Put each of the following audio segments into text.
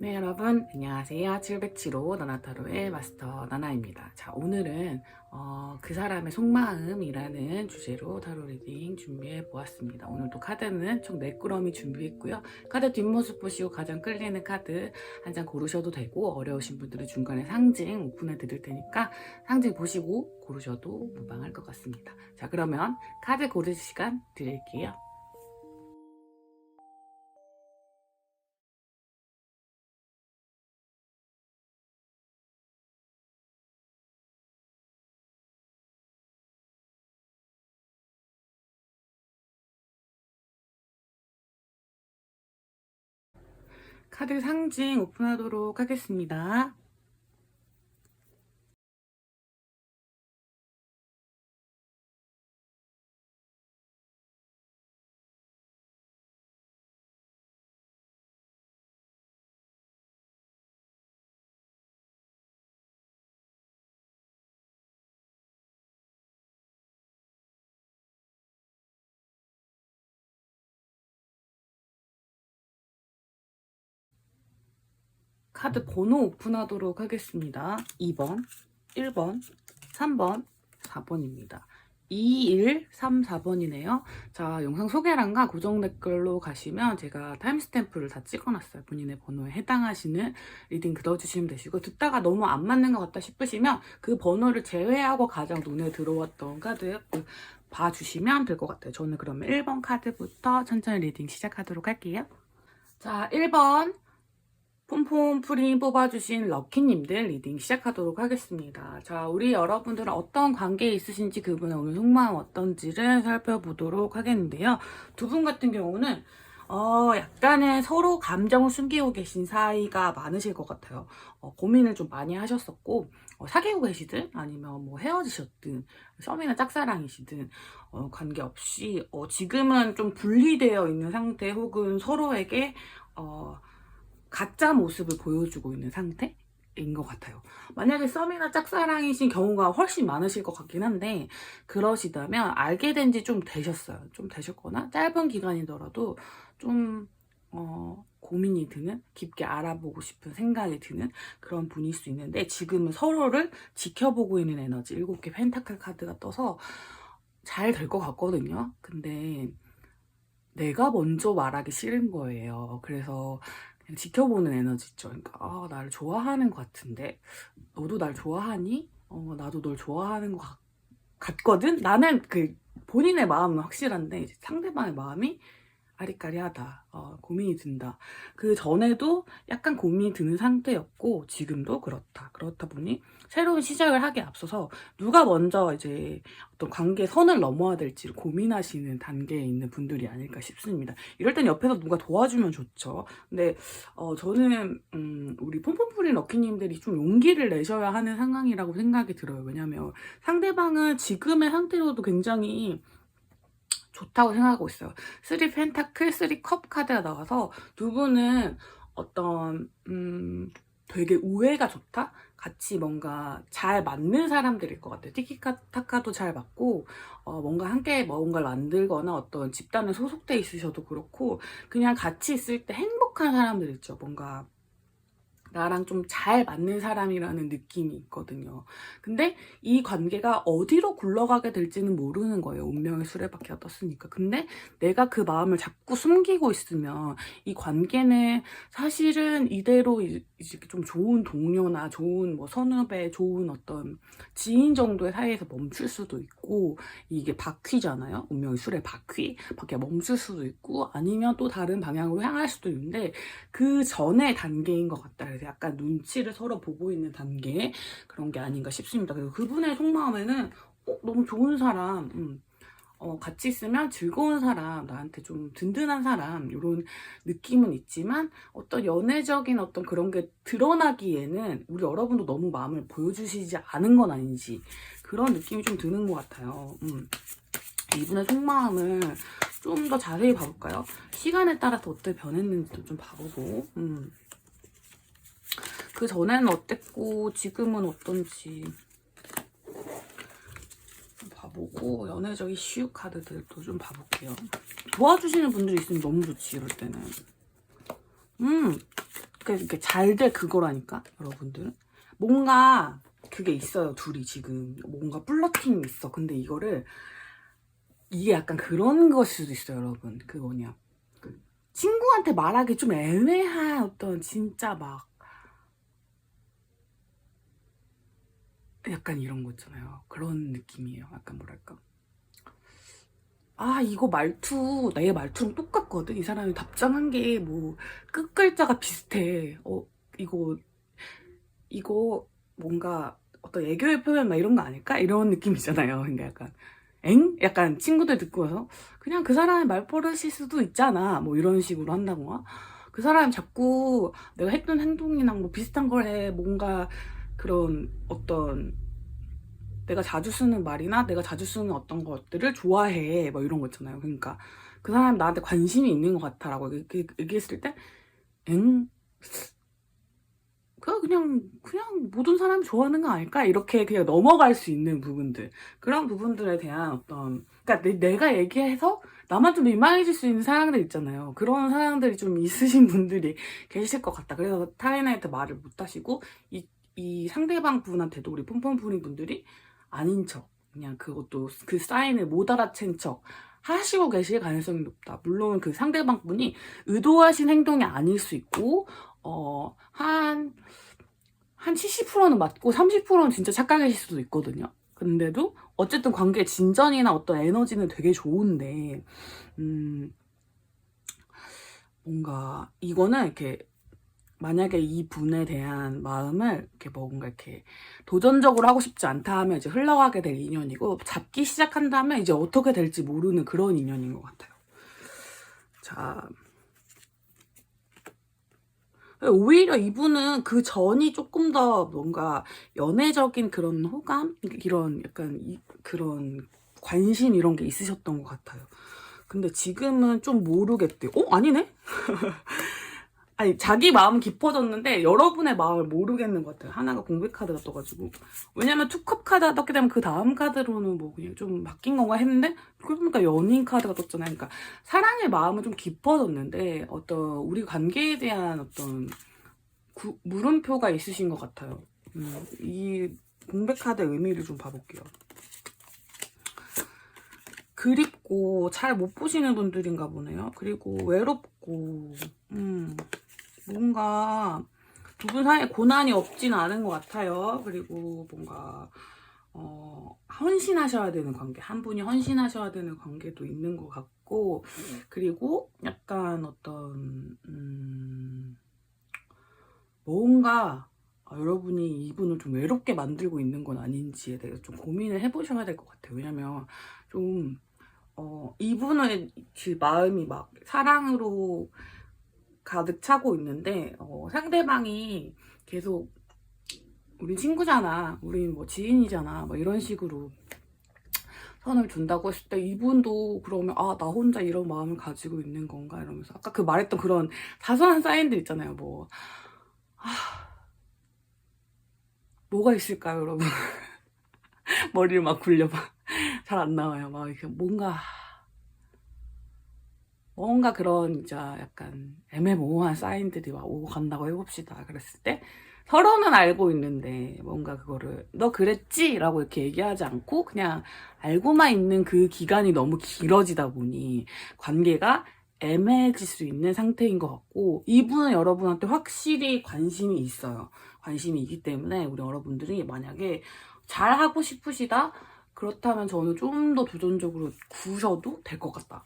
네, 여러분 안녕하세요. 707호 나나타로의 마스터 나나입니다. 자, 오늘은 그 사람의 속마음이라는 주제로 타로 리딩 준비해 보았습니다. 오늘도 카드는 총 4꾸러미 준비했고요. 카드 뒷모습 보시고 가장 끌리는 카드 한 장 고르셔도 되고, 어려우신 분들은 중간에 상징 오픈해 드릴 테니까 상징 보시고 고르셔도 무방할 것 같습니다. 자, 그러면 카드 고르실 시간 드릴게요. 카드 상징 오픈하도록 하겠습니다. 카드 번호 오픈하도록 하겠습니다. 2번, 1번, 3번, 4번입니다. 2, 1, 3, 4번이네요. 자, 영상 소개란과 고정 댓글로 가시면 제가 타임스탬프를 다 찍어놨어요. 본인의 번호에 해당하시는 리딩 그어주시면 되시고, 듣다가 너무 안 맞는 것 같다 싶으시면 그 번호를 제외하고 가장 눈에 들어왔던 카드 봐주시면 될 것 같아요. 저는 그러면 1번 카드부터 천천히 리딩 시작하도록 할게요. 자, 1번 폼폼 프림 뽑아주신 럭키님들 리딩 시작하도록 하겠습니다. 자, 우리 여러분들은 어떤 관계에 있으신지, 그분의 오늘 속마음 어떤지를 살펴보도록 하겠는데요. 두 분 같은 경우는 약간의 서로 감정을 숨기고 계신 사이가 많으실 것 같아요. 고민을 좀 많이 하셨었고, 사귀고 계시든 아니면 뭐 헤어지셨든 썸이나 짝사랑이시든 관계없이 지금은 좀 분리되어 있는 상태, 혹은 서로에게 가짜 모습을 보여주고 있는 상태인 것 같아요. 만약에 썸이나 짝사랑이신 경우가 훨씬 많으실 것 같긴 한데, 그러시다면 알게 된 지 좀 되셨어요. 좀 되셨거나 짧은 기간이더라도 좀 고민이 드는, 깊게 알아보고 싶은 생각이 드는 그런 분일 수 있는데, 지금은 서로를 지켜보고 있는 에너지, 7개 펜타클 카드가 떠서 잘 될 것 같거든요. 근데 내가 먼저 말하기 싫은 거예요. 그래서 그냥 지켜보는 에너지 있죠. 그러니까 나를 좋아하는 것 같은데 너도 날 좋아하니? 나도 널 좋아하는 것 같거든? 나는 그 본인의 마음은 확실한데 이제 상대방의 마음이 아리까리하다. 고민이 든다. 그 전에도 약간 고민이 드는 상태였고 지금도 그렇다. 그렇다 보니 새로운 시작을 하기에 앞서서 누가 먼저 이제 어떤 관계 선을 넘어야 될지를 고민하시는 단계에 있는 분들이 아닐까 싶습니다. 이럴 땐 옆에서 누가 도와주면 좋죠. 근데 저는 우리 폼폼프린 럭키님들이 좀 용기를 내셔야 하는 상황이라고 생각이 들어요. 왜냐면 상대방은 지금의 상태로도 굉장히 좋다고 생각하고 있어요. 3 펜타클, 3 컵 카드가 나와서 두 분은 어떤 되게 우애가 좋다? 같이 뭔가 잘 맞는 사람들일 것 같아요. 티키타카도 잘 맞고 뭔가 함께 뭔가를 만들거나 어떤 집단에 소속돼 있으셔도 그렇고, 그냥 같이 있을 때 행복한 사람들 있죠. 뭔가 나랑 좀 잘 맞는 사람이라는 느낌이 있거든요. 근데 이 관계가 어디로 굴러가게 될지는 모르는 거예요. 운명의 수레바퀴가 떴으니까. 근데 내가 그 마음을 자꾸 숨기고 있으면 이 관계는 사실은 이대로 이제 좀 좋은 동료나 좋은 뭐 선후배, 좋은 어떤 지인 정도의 사이에서 멈출 수도 있고, 이게 바퀴잖아요. 운명의 수레 바퀴. 바퀴가 멈출 수도 있고, 아니면 또 다른 방향으로 향할 수도 있는데, 그 전의 단계인 것 같다. 그래서 약간 눈치를 서로 보고 있는 단계, 그런 게 아닌가 싶습니다. 그리고 그분의 속마음에는 너무 좋은 사람, 같이 있으면 즐거운 사람, 나한테 좀 든든한 사람, 이런 느낌은 있지만 어떤 연애적인 어떤 그런 게 드러나기에는 우리 여러분도 너무 마음을 보여주시지 않은 건 아닌지, 그런 느낌이 좀 드는 것 같아요. 이분의 속마음을 좀 더 자세히 봐볼까요? 시간에 따라서 어떻게 변했는지도 좀 봐보고, 그 전에는 어땠고 지금은 어떤지 봐보고, 연애적 이슈 카드들도 좀 봐볼게요. 도와주시는 분들이 있으면 너무 좋지, 이럴 때는. 이렇게 잘 될 그거라니까, 여러분들은. 뭔가 그게 있어요, 둘이 지금. 뭔가 플러팅이 있어. 근데 이게 약간 그런 것일 수도 있어요, 여러분. 그 뭐냐. 친구한테 말하기 좀 애매한 어떤 진짜 막 약간 이런 거 있잖아요. 그런 느낌이에요. 약간 뭐랄까. 아, 이거 말투, 내 말투랑 똑같거든? 이 사람이 답장한 게 뭐, 끝글자가 비슷해. 이거 뭔가 어떤 애교의 표현 막 이런 거 아닐까? 이런 느낌이잖아요. 그러니까 약간, 약간 친구들 듣고 와서, 그냥 그 사람의 말버릇일 수도 있잖아. 뭐 이런 식으로 한다거나. 그 사람이 자꾸 내가 했던 행동이랑 뭐 비슷한 걸 해. 뭔가 그런 어떤 내가 자주 쓰는 말이나 내가 자주 쓰는 어떤 것들을 좋아해. 뭐 이런 거 있잖아요. 그러니까 그 사람이 나한테 관심이 있는 것 같아라고 얘기했을 때, 엥? 그냥 모든 사람이 좋아하는 거 아닐까? 이렇게 그냥 넘어갈 수 있는 부분들. 그런 부분들에 대한 어떤, 그러니까 내가 얘기해서 나만 좀 민망해질 수 있는 상황들 있잖아요. 그런 상황들이 좀 있으신 분들이 계실 것 같다. 그래서 타인한테 말을 못 하시고, 이 상대방 분한테도 우리 폼폼풀이 분들이 아닌 척, 그냥 그것도 그 사인을 못 알아챈 척 하시고 계실 가능성이 높다. 물론 그 상대방 분이 의도하신 행동이 아닐 수 있고, 한 70%는 맞고 30%는 진짜 착각이실 수도 있거든요. 근데도 어쨌든 관계의 진전이나 어떤 에너지는 되게 좋은데, 뭔가 이거는 이렇게 만약에 이 분에 대한 마음을 이렇게 뭔가 이렇게 도전적으로 하고 싶지 않다 하면 이제 흘러가게 될 인연이고, 잡기 시작한다면 이제 어떻게 될지 모르는 그런 인연인 것 같아요. 자, 오히려 이분은 그 전이 조금 더 뭔가 연애적인 그런 호감? 이런 약간 그런 관심 이런 게 있으셨던 것 같아요. 근데 지금은 좀 모르겠대요. 아니네? 아니, 자기 마음은 깊어졌는데 여러분의 마음을 모르겠는 것 같아요. 하나가 공백 카드가 떠가지고. 왜냐면 투컵 카드가 떴기 때문에 그 다음 카드로는 뭐 그냥 좀 바뀐 건가 했는데, 그러고 보니까 연인 카드가 떴잖아요. 그러니까 사랑의 마음은 좀 깊어졌는데 어떤 우리 관계에 대한 어떤 물음표가 있으신 것 같아요. 이 공백 카드의 의미를 좀 봐볼게요. 그립고 잘 못 보시는 분들인가 보네요. 그리고 외롭고, 뭔가 두 분 사이에 고난이 없진 않은 것 같아요. 그리고 뭔가 헌신하셔야 되는 관계, 한 분이 헌신하셔야 되는 관계도 있는 것 같고, 그리고 약간 어떤 뭔가 여러분이 이분을 좀 외롭게 만들고 있는 건 아닌지에 대해서 좀 고민을 해보셔야 될 것 같아요. 왜냐면 좀 이분의 그 마음이 막 사랑으로 가득 차고 있는데, 상대방이 계속 우린 친구잖아, 우린 뭐 지인이잖아, 뭐 이런 식으로 선을 준다고 했을 때, 이분도 그러면 나 혼자 이런 마음을 가지고 있는 건가 이러면서 아까 그 말했던 그런 사소한 사인들 있잖아요. 뭐가 있을까요, 여러분? 머리를 막 굴려봐. 잘 안 나와요. 막 이렇게 뭔가 그런 이제 약간 애매모호한 사인들이 막 오고 간다고 해봅시다. 그랬을 때 서로는 알고 있는데 뭔가 그거를 너 그랬지? 라고 이렇게 얘기하지 않고 그냥 알고만 있는 그 기간이 너무 길어지다 보니 관계가 애매해질 수 있는 상태인 것 같고, 이분은 여러분한테 확실히 관심이 있어요. 관심이 있기 때문에 우리 여러분들이 만약에 잘하고 싶으시다? 그렇다면 저는 좀 더 도전적으로 구셔도 될 것 같다.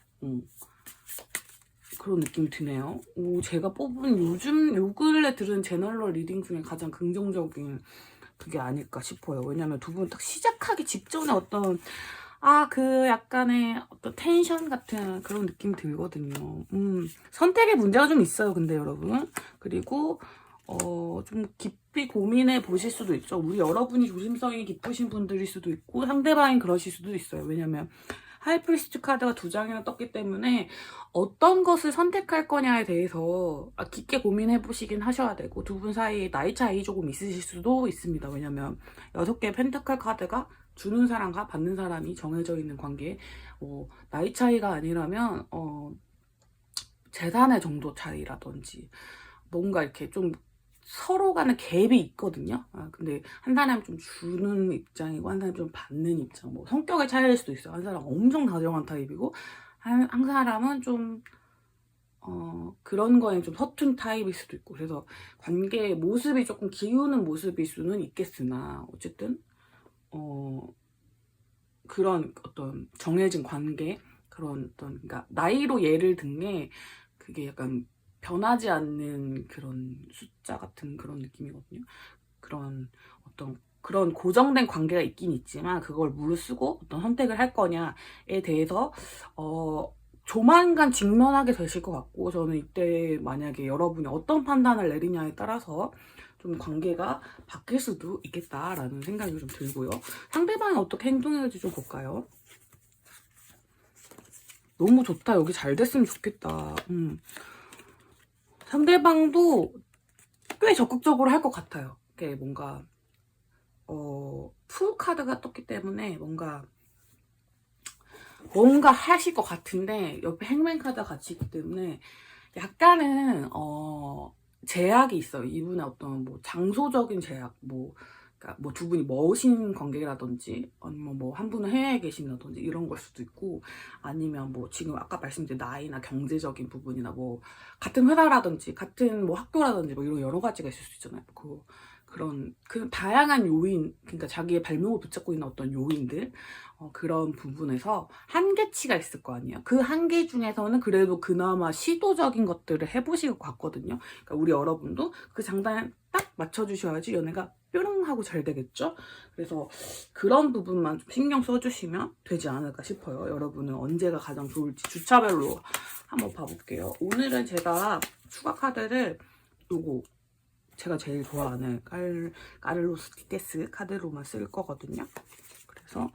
그런 느낌이 드네요. 제가 뽑은 요 근래 들은 제너럴 리딩 중에 가장 긍정적인 그게 아닐까 싶어요. 왜냐면 두 분 딱 시작하기 직전에 어떤 그 약간의 어떤 텐션 같은 그런 느낌이 들거든요. 선택의 문제가 좀 있어요, 근데 여러분. 그리고 좀 깊이 고민해 보실 수도 있죠. 우리 여러분이 조심성이 깊으신 분들일 수도 있고 상대방이 그러실 수도 있어요. 왜냐면 하이프리스트 카드가 2장이나 떴기 때문에 어떤 것을 선택할 거냐에 대해서 깊게 고민해 보시긴 하셔야 되고, 두 분 사이에 나이 차이 조금 있으실 수도 있습니다. 왜냐면 6개의 펜타클 카드가 주는 사람과 받는 사람이 정해져 있는 관계에 나이 차이가 아니라면 재산의 정도 차이라든지 뭔가 이렇게 좀 서로 간에 갭이 있거든요. 근데 한 사람이 좀 주는 입장이고 한 사람이 좀 받는 입장, 뭐 성격의 차이일 수도 있어요. 한 사람은 엄청 다정한 타입이고 한 사람은 좀 그런 거에 좀 서툰 타입일 수도 있고, 그래서 관계의 모습이 조금 기우는 모습일 수는 있겠으나 어쨌든 그런 어떤 정해진 관계, 그런 어떤, 그러니까 나이로 예를 든 게 그게 약간 변하지 않는 그런 숫자 같은 그런 느낌이거든요. 그런 어떤 그런 고정된 관계가 있긴 있지만 그걸 무릅쓰고 어떤 선택을 할 거냐에 대해서 조만간 직면하게 되실 것 같고, 저는 이때 만약에 여러분이 어떤 판단을 내리냐에 따라서 좀 관계가 바뀔 수도 있겠다라는 생각이 좀 들고요. 상대방이 어떻게 행동해야지 좀 볼까요? 너무 좋다. 여기 잘 됐으면 좋겠다. 상대방도 꽤 적극적으로 할 것 같아요. 이게 뭔가 풀 카드가 떴기 때문에 뭔가 하실 것 같은데, 옆에 행맨 카드가 같이 있기 때문에 약간은 제약이 있어요. 이분의 어떤 뭐 장소적인 제약, 그러니까 뭐 두 분이 머신 관계라든지 아니면 뭐 한 분은 해외에 계신다든지 이런 걸 수도 있고, 아니면 뭐 지금 아까 말씀드린 나이나 경제적인 부분이나 뭐 같은 회사라든지 같은 뭐 학교라든지 뭐 이런 여러 가지가 있을 수 있잖아요. 그런 다양한 요인, 그러니까 자기의 발목을 붙잡고 있는 어떤 요인들, 그런 부분에서 한계치가 있을 거 아니에요. 그 한계 중에서는 그래도 그나마 시도적인 것들을 해보실 것 같거든요. 그러니까 우리 여러분도 그 장단에 딱 맞춰주셔야지 연애가 뾰롱 하고 잘 되겠죠. 그래서 그런 부분만 좀 신경 써주시면 되지 않을까 싶어요. 여러분은 언제가 가장 좋을지 주차별로 한번 봐볼게요. 오늘은 제가 추가 카드를 요거 제가 제일 좋아하는 까를로스 티테스 카드로만 쓸 거거든요. 그래서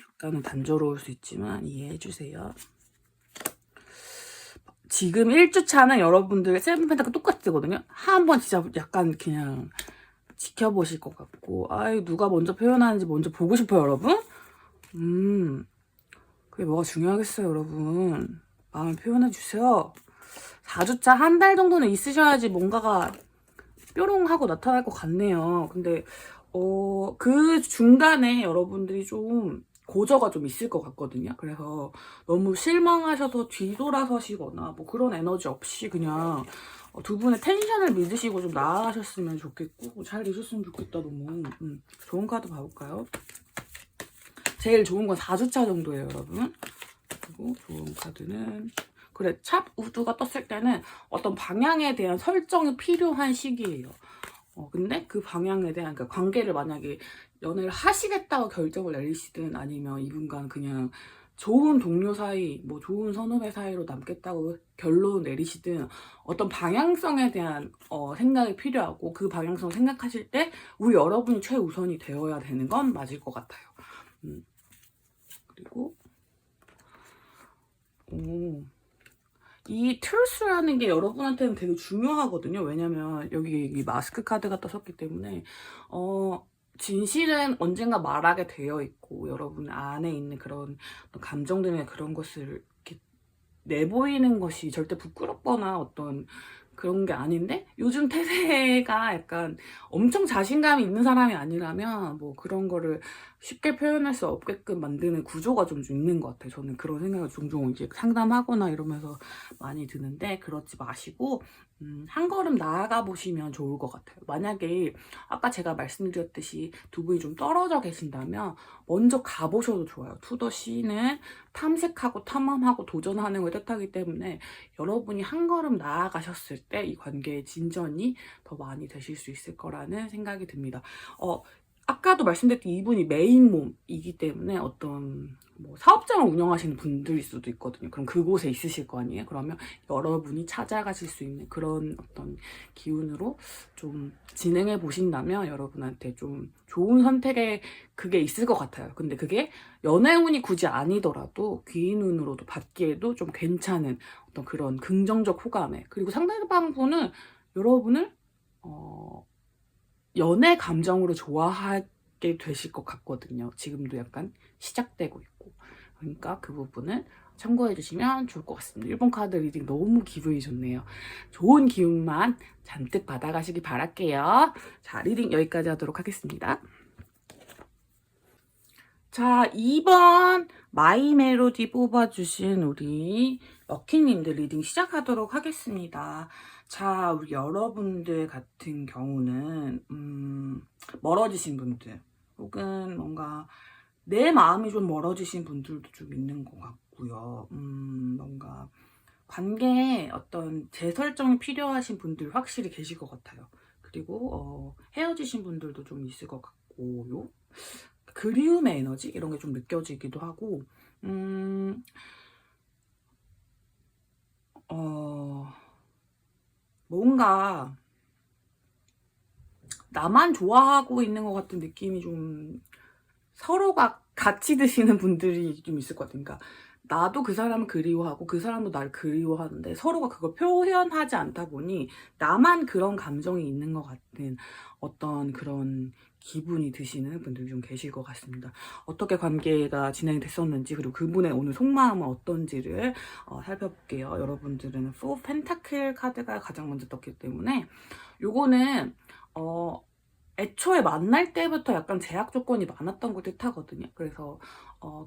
약간은 단조로울 수 있지만 이해해주세요. 지금 1주차는 여러분들 세븐펜타클 똑같이 뜨거든요. 한번 진짜 약간 그냥 지켜보실 것 같고, 아유, 누가 먼저 표현하는지 먼저 보고 싶어요, 여러분? 그게 뭐가 중요하겠어요, 여러분. 마음을 표현해주세요. 4주차 한 달 정도는 있으셔야지 뭔가가 뾰롱하고 나타날 것 같네요. 근데 그 중간에 여러분들이 좀 고저가 좀 있을 것 같거든요. 그래서 너무 실망하셔서 뒤돌아서시거나 뭐 그런 에너지 없이 그냥 두 분의 텐션을 믿으시고 좀 나아가셨으면 좋겠고, 잘 되셨으면 좋겠다. 너무 좋은 카드 봐볼까요? 제일 좋은 건 4주차 정도예요, 여러분. 그리고 좋은 카드는 그래, 찹 우드가 떴을 때는 어떤 방향에 대한 설정이 필요한 시기예요. 근데 그 방향에 대한, 그러니까 관계를 만약에 연애를 하시겠다고 결정을 내리시든 아니면 이분과는 그냥 좋은 동료 사이, 뭐 좋은 선후배 사이로 남겠다고 결론 내리시든 어떤 방향성에 대한 생각이 필요하고, 그 방향성 생각하실 때 우리 여러분이 최우선이 되어야 되는 건 맞을 것 같아요. 그리고 이 트루스라는 게 여러분한테는 되게 중요하거든요. 왜냐면 여기 이 마스크 카드가 떠섰기 때문에 진실은 언젠가 말하게 되어 있고, 여러분 안에 있는 그런 감정들이나 그런 것을 이렇게 내보이는 것이 절대 부끄럽거나 어떤 그런 게 아닌데, 요즘 태세가 약간 엄청 자신감이 있는 사람이 아니라면 뭐 그런 거를 쉽게 표현할 수 없게끔 만드는 구조가 좀 있는 것 같아요. 저는 그런 생각을 종종 이제 상담하거나 이러면서 많이 드는데, 그러지 마시고 한 걸음 나아가 보시면 좋을 것 같아요. 만약에 아까 제가 말씀드렸듯이 두 분이 좀 떨어져 계신다면 먼저 가보셔도 좋아요. 투더시는 탐색하고 탐험하고 도전하는 걸 뜻하기 때문에 여러분이 한 걸음 나아가셨을 때 이 관계의 진전이 더 많이 되실 수 있을 거라는 생각이 듭니다. 아까도 말씀드렸듯이 이분이 메인 몸이기 때문에 어떤 뭐 사업장을 운영하시는 분들일 수도 있거든요. 그럼 그곳에 있으실 거 아니에요? 그러면 여러분이 찾아가실 수 있는 그런 어떤 기운으로 좀 진행해 보신다면 여러분한테 좀 좋은 선택의 그게 있을 것 같아요. 근데 그게 연애운이 굳이 아니더라도 귀인운으로도 받기에도 좀 괜찮은 어떤 그런 긍정적 호감에, 그리고 상대방 분은 여러분을 연애 감정으로 좋아하게 되실 것 같거든요. 지금도 약간 시작되고 있고. 그러니까 그 부분은 참고해주시면 좋을 것 같습니다. 1번 카드 리딩 너무 기분이 좋네요. 좋은 기운만 잔뜩 받아가시기 바랄게요. 자, 리딩 여기까지 하도록 하겠습니다. 자, 2번 마이 멜로디 뽑아주신 우리 럭키님들 리딩 시작하도록 하겠습니다. 자, 우리 여러분들 같은 경우는 멀어지신 분들 혹은 뭔가 내 마음이 좀 멀어지신 분들도 좀 있는 것 같고요. 뭔가 관계에 어떤 재설정이 필요하신 분들 확실히 계실 것 같아요. 그리고 헤어지신 분들도 좀 있을 것 같고요. 그리움의 에너지 이런 게 좀 느껴지기도 하고 뭔가 나만 좋아하고 있는 것 같은 느낌이 좀 서로가 같이 드시는 분들이 좀 있을 것 같아요. 그러니까 나도 그 사람을 그리워하고 그 사람도 나를 그리워하는데 서로가 그걸 표현하지 않다 보니 나만 그런 감정이 있는 것 같은 어떤 그런 기분이 드시는 분들이 좀 계실 것 같습니다. 어떻게 관계가 진행이 됐었는지 그리고 그분의 오늘 속마음은 어떤지를 살펴볼게요. 여러분들은 4 펜타클 카드가 가장 먼저 떴기 때문에 요거는 애초에 만날 때부터 약간 제약 조건이 많았던 걸 뜻하거든요. 그래서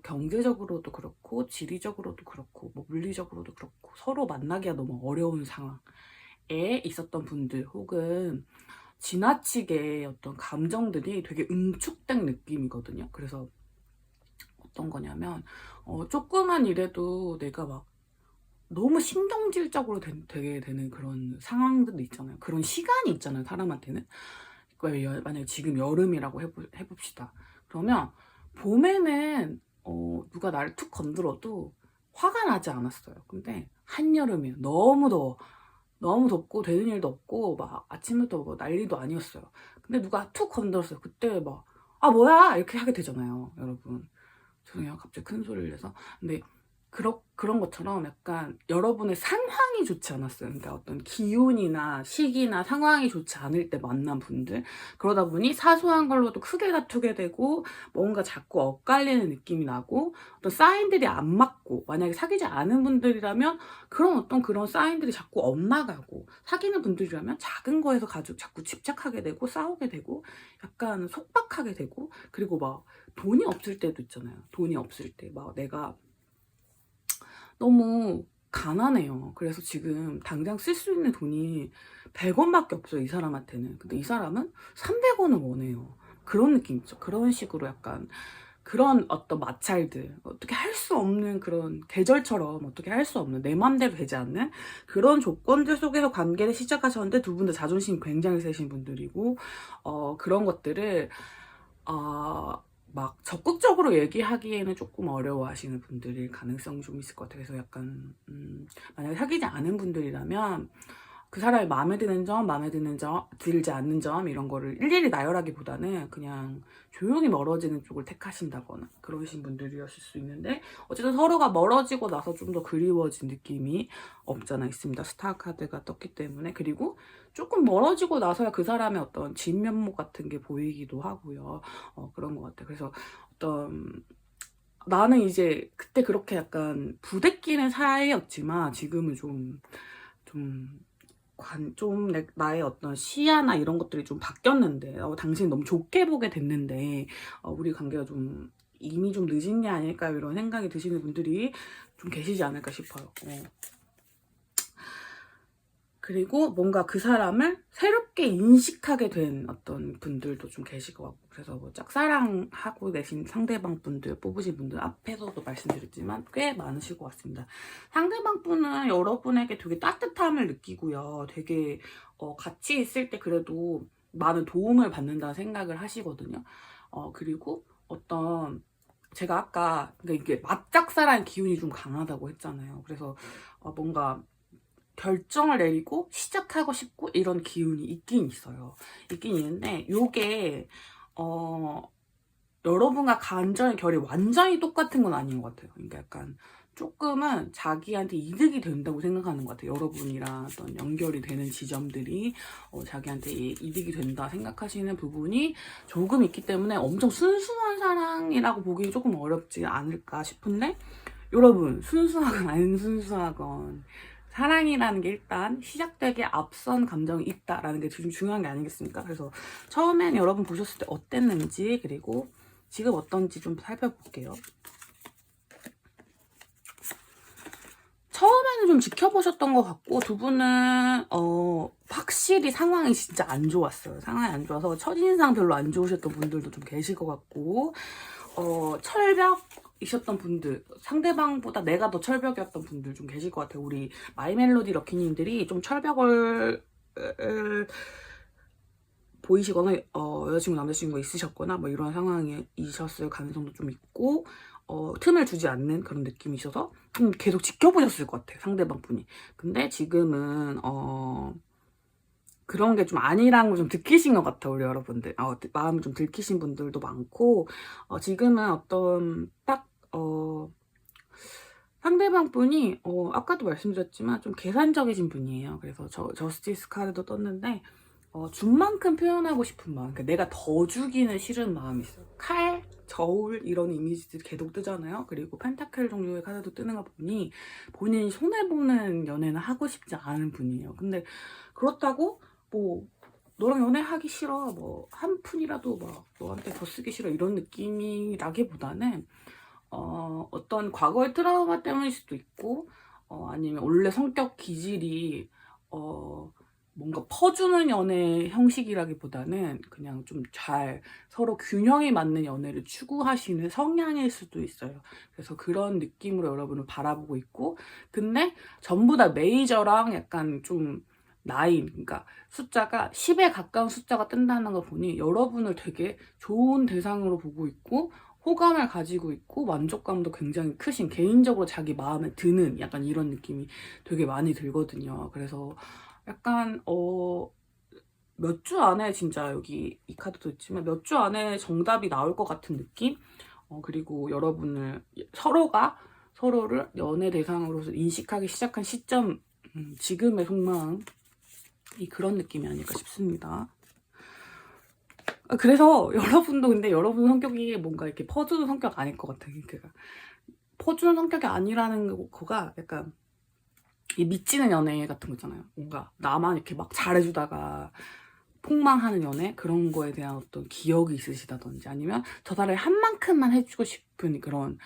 경제적으로도 그렇고 지리적으로도 그렇고 뭐 물리적으로도 그렇고 서로 만나기가 너무 어려운 상황에 있었던 분들 혹은 지나치게 어떤 감정들이 되게 응축된 느낌이거든요. 그래서 어떤 거냐면 조그만 일에도 내가 막 너무 신경질적으로 되게 되는 그런 상황들도 있잖아요. 그런 시간이 있잖아요, 사람한테는. 만약에 지금 여름이라고 해봅시다. 그러면 봄에는 누가 나를 툭 건드려도 화가 나지 않았어요. 근데 한여름이에요. 너무 더워. 너무 덥고 되는 일도 없고 막 아침부터 뭐 난리도 아니었어요. 근데 누가 툭 건드렸어요. 그때 막 아 뭐야 이렇게 하게 되잖아요, 여러분. 죄송해요, 갑자기 큰 소리를 내서. 근데 그런 것처럼 약간 여러분의 상황이 좋지 않았어요. 그러니까 어떤 기운이나 시기나 상황이 좋지 않을 때 만난 분들. 그러다 보니 사소한 걸로도 크게 다투게 되고 뭔가 자꾸 엇갈리는 느낌이 나고 어떤 사인들이 안 맞고 만약에 사귀지 않은 분들이라면 그런 어떤 그런 사인들이 자꾸 엇나가고 사귀는 분들이라면 작은 거에서 자꾸 집착하게 되고 싸우게 되고 약간 속박하게 되고 그리고 막 돈이 없을 때도 있잖아요. 돈이 없을 때 막 내가 너무 가난해요. 그래서 지금 당장 쓸 수 있는 돈이 100원밖에 없어요, 이 사람한테는. 근데 이 사람은 300원을 원해요. 그런 느낌 있죠. 그런 식으로 약간 그런 어떤 마찰들, 어떻게 할 수 없는 그런 계절처럼 어떻게 할 수 없는 내 맘대로 되지 않는 그런 조건들 속에서 관계를 시작하셨는데 두 분 다 자존심이 굉장히 세신 분들이고 그런 것들을 막 적극적으로 얘기하기에는 조금 어려워하시는 분들일 가능성이 좀 있을 것 같아요. 그래서 약간 만약에 사귀지 않은 분들이라면 그 사람이 마음에 드는 점, 마음에 드는 점, 들지 않는 점 이런 거를 일일이 나열하기보다는 그냥 조용히 멀어지는 쪽을 택하신다거나 그러신 분들이었을 수 있는데 어쨌든 서로가 멀어지고 나서 좀 더 그리워진 느낌이 없잖아 있습니다. 스타 카드가 떴기 때문에. 그리고 조금 멀어지고 나서야 그 사람의 어떤 진면목 같은 게 보이기도 하고요. 그런 것 같아요. 그래서 어떤 나는 이제 그때 그렇게 약간 부대끼는 사이였지만 지금은 나의 어떤 시야나 이런 것들이 좀 바뀌었는데 당신이 너무 좋게 보게 됐는데 우리 관계가 좀 이미 좀 늦은 게 아닐까 이런 생각이 드시는 분들이 좀 계시지 않을까 싶어요. 그리고 뭔가 그 사람을 새롭게 인식하게 된 어떤 분들도 좀 계실 것 같고 그래서 뭐 짝사랑하고 계신 상대방 분들 뽑으신 분들 앞에서도 말씀드렸지만 꽤 많으실 것 같습니다. 상대방 분은 여러분에게 되게 따뜻함을 느끼고요. 되게 같이 있을 때 그래도 많은 도움을 받는다는 생각을 하시거든요. 그리고 어떤 제가 아까 그러니까 이게 맞짝사랑 기운이 좀 강하다고 했잖아요. 그래서 뭔가 결정을 내리고 시작하고 싶고 이런 기운이 있긴 있어요. 있긴 있는데 요게 여러분과 감정의 결이 완전히 똑같은 건 아닌 것 같아요. 그러니까 약간 조금은 자기한테 이득이 된다고 생각하는 것 같아요. 여러분이랑 어떤 연결이 되는 지점들이 자기한테 이득이 된다 생각하시는 부분이 조금 있기 때문에 엄청 순수한 사랑이라고 보기 조금 어렵지 않을까 싶은데 여러분, 순수하건 안 순수하건 사랑이라는 게 일단 시작되기에 앞선 감정이 있다라는 게 중요한 게 아니겠습니까? 그래서 처음엔 여러분 보셨을 때 어땠는지, 그리고 지금 어떤지 좀 살펴볼게요. 처음에는 좀 지켜보셨던 것 같고, 두 분은 확실히 상황이 진짜 안 좋았어요. 상황이 안 좋아서 첫인상 별로 안 좋으셨던 분들도 좀 계실 것 같고, 철벽이셨던 분들, 상대방보다 내가 더 철벽이었던 분들 좀 계실 것 같아요. 우리 마이멜로디 럭키님들이 좀 철벽을 보이시거나 여자친구 남자친구가 있으셨거나 뭐 이런 상황이셨을 가능성도 좀 있고, 틈을 주지 않는 그런 느낌이 있어서 좀 계속 지켜보셨을 것 같아요, 상대방 분이. 근데 지금은 그런 게 좀 아니라는 걸 좀 느끼신 것 같아요, 우리 여러분들. 마음을 좀 들키신 분들도 많고, 지금은 어떤 상대방 분이 아까도 말씀드렸지만 좀 계산적이신 분이에요. 그래서 저스티스 카드도 떴는데, 준 만큼 표현하고 싶은 마음, 그러니까 내가 더 주기는 싫은 마음이 있어요. 칼, 저울 이런 이미지들이 계속 뜨잖아요. 그리고 펜타클 종류의 카드도 뜨는 거 보니 본인이 손해보는 연애는 하고 싶지 않은 분이에요. 근데 그렇다고 뭐 너랑 연애하기 싫어, 뭐 한 푼이라도 막 너한테 더 쓰기 싫어 이런 느낌이라기보다는 어떤 과거의 트라우마 때문일 수도 있고, 아니면 원래 성격 기질이 뭔가 퍼주는 연애 형식이라기보다는 그냥 좀 잘 서로 균형이 맞는 연애를 추구하시는 성향일 수도 있어요. 그래서 그런 느낌으로 여러분을 바라보고 있고, 근데 전부 다 메이저랑 약간 좀 그러니까 숫자가 10에 가까운 숫자가 뜬다는 걸 보니 여러분을 되게 좋은 대상으로 보고 있고, 호감을 가지고 있고, 만족감도 굉장히 크신, 개인적으로 자기 마음에 드는 약간 이런 느낌이 되게 많이 들거든요. 그래서 약간 몇 주 안에, 진짜 여기 이 카드도 있지만 몇 주 안에 정답이 나올 것 같은 느낌? 그리고 여러분을, 서로가 서로를 연애 대상으로서 인식하기 시작한 시점, 지금의 속마음이 그런 느낌이 아닐까 싶습니다. 그래서 여러분도, 근데 여러분 성격이 뭔가 이렇게 퍼주는 성격 아닐 것 같아요. 그러니까 퍼주는 성격이 아니라는 거가 약간 이 미치는 연애 같은 거 있잖아요. 뭔가 나만 이렇게 막 잘해주다가 폭망하는 연애, 그런 거에 대한 어떤 기억이 있으시다든지, 아니면 저 사람이 한 만큼만 해주고 싶은 그런,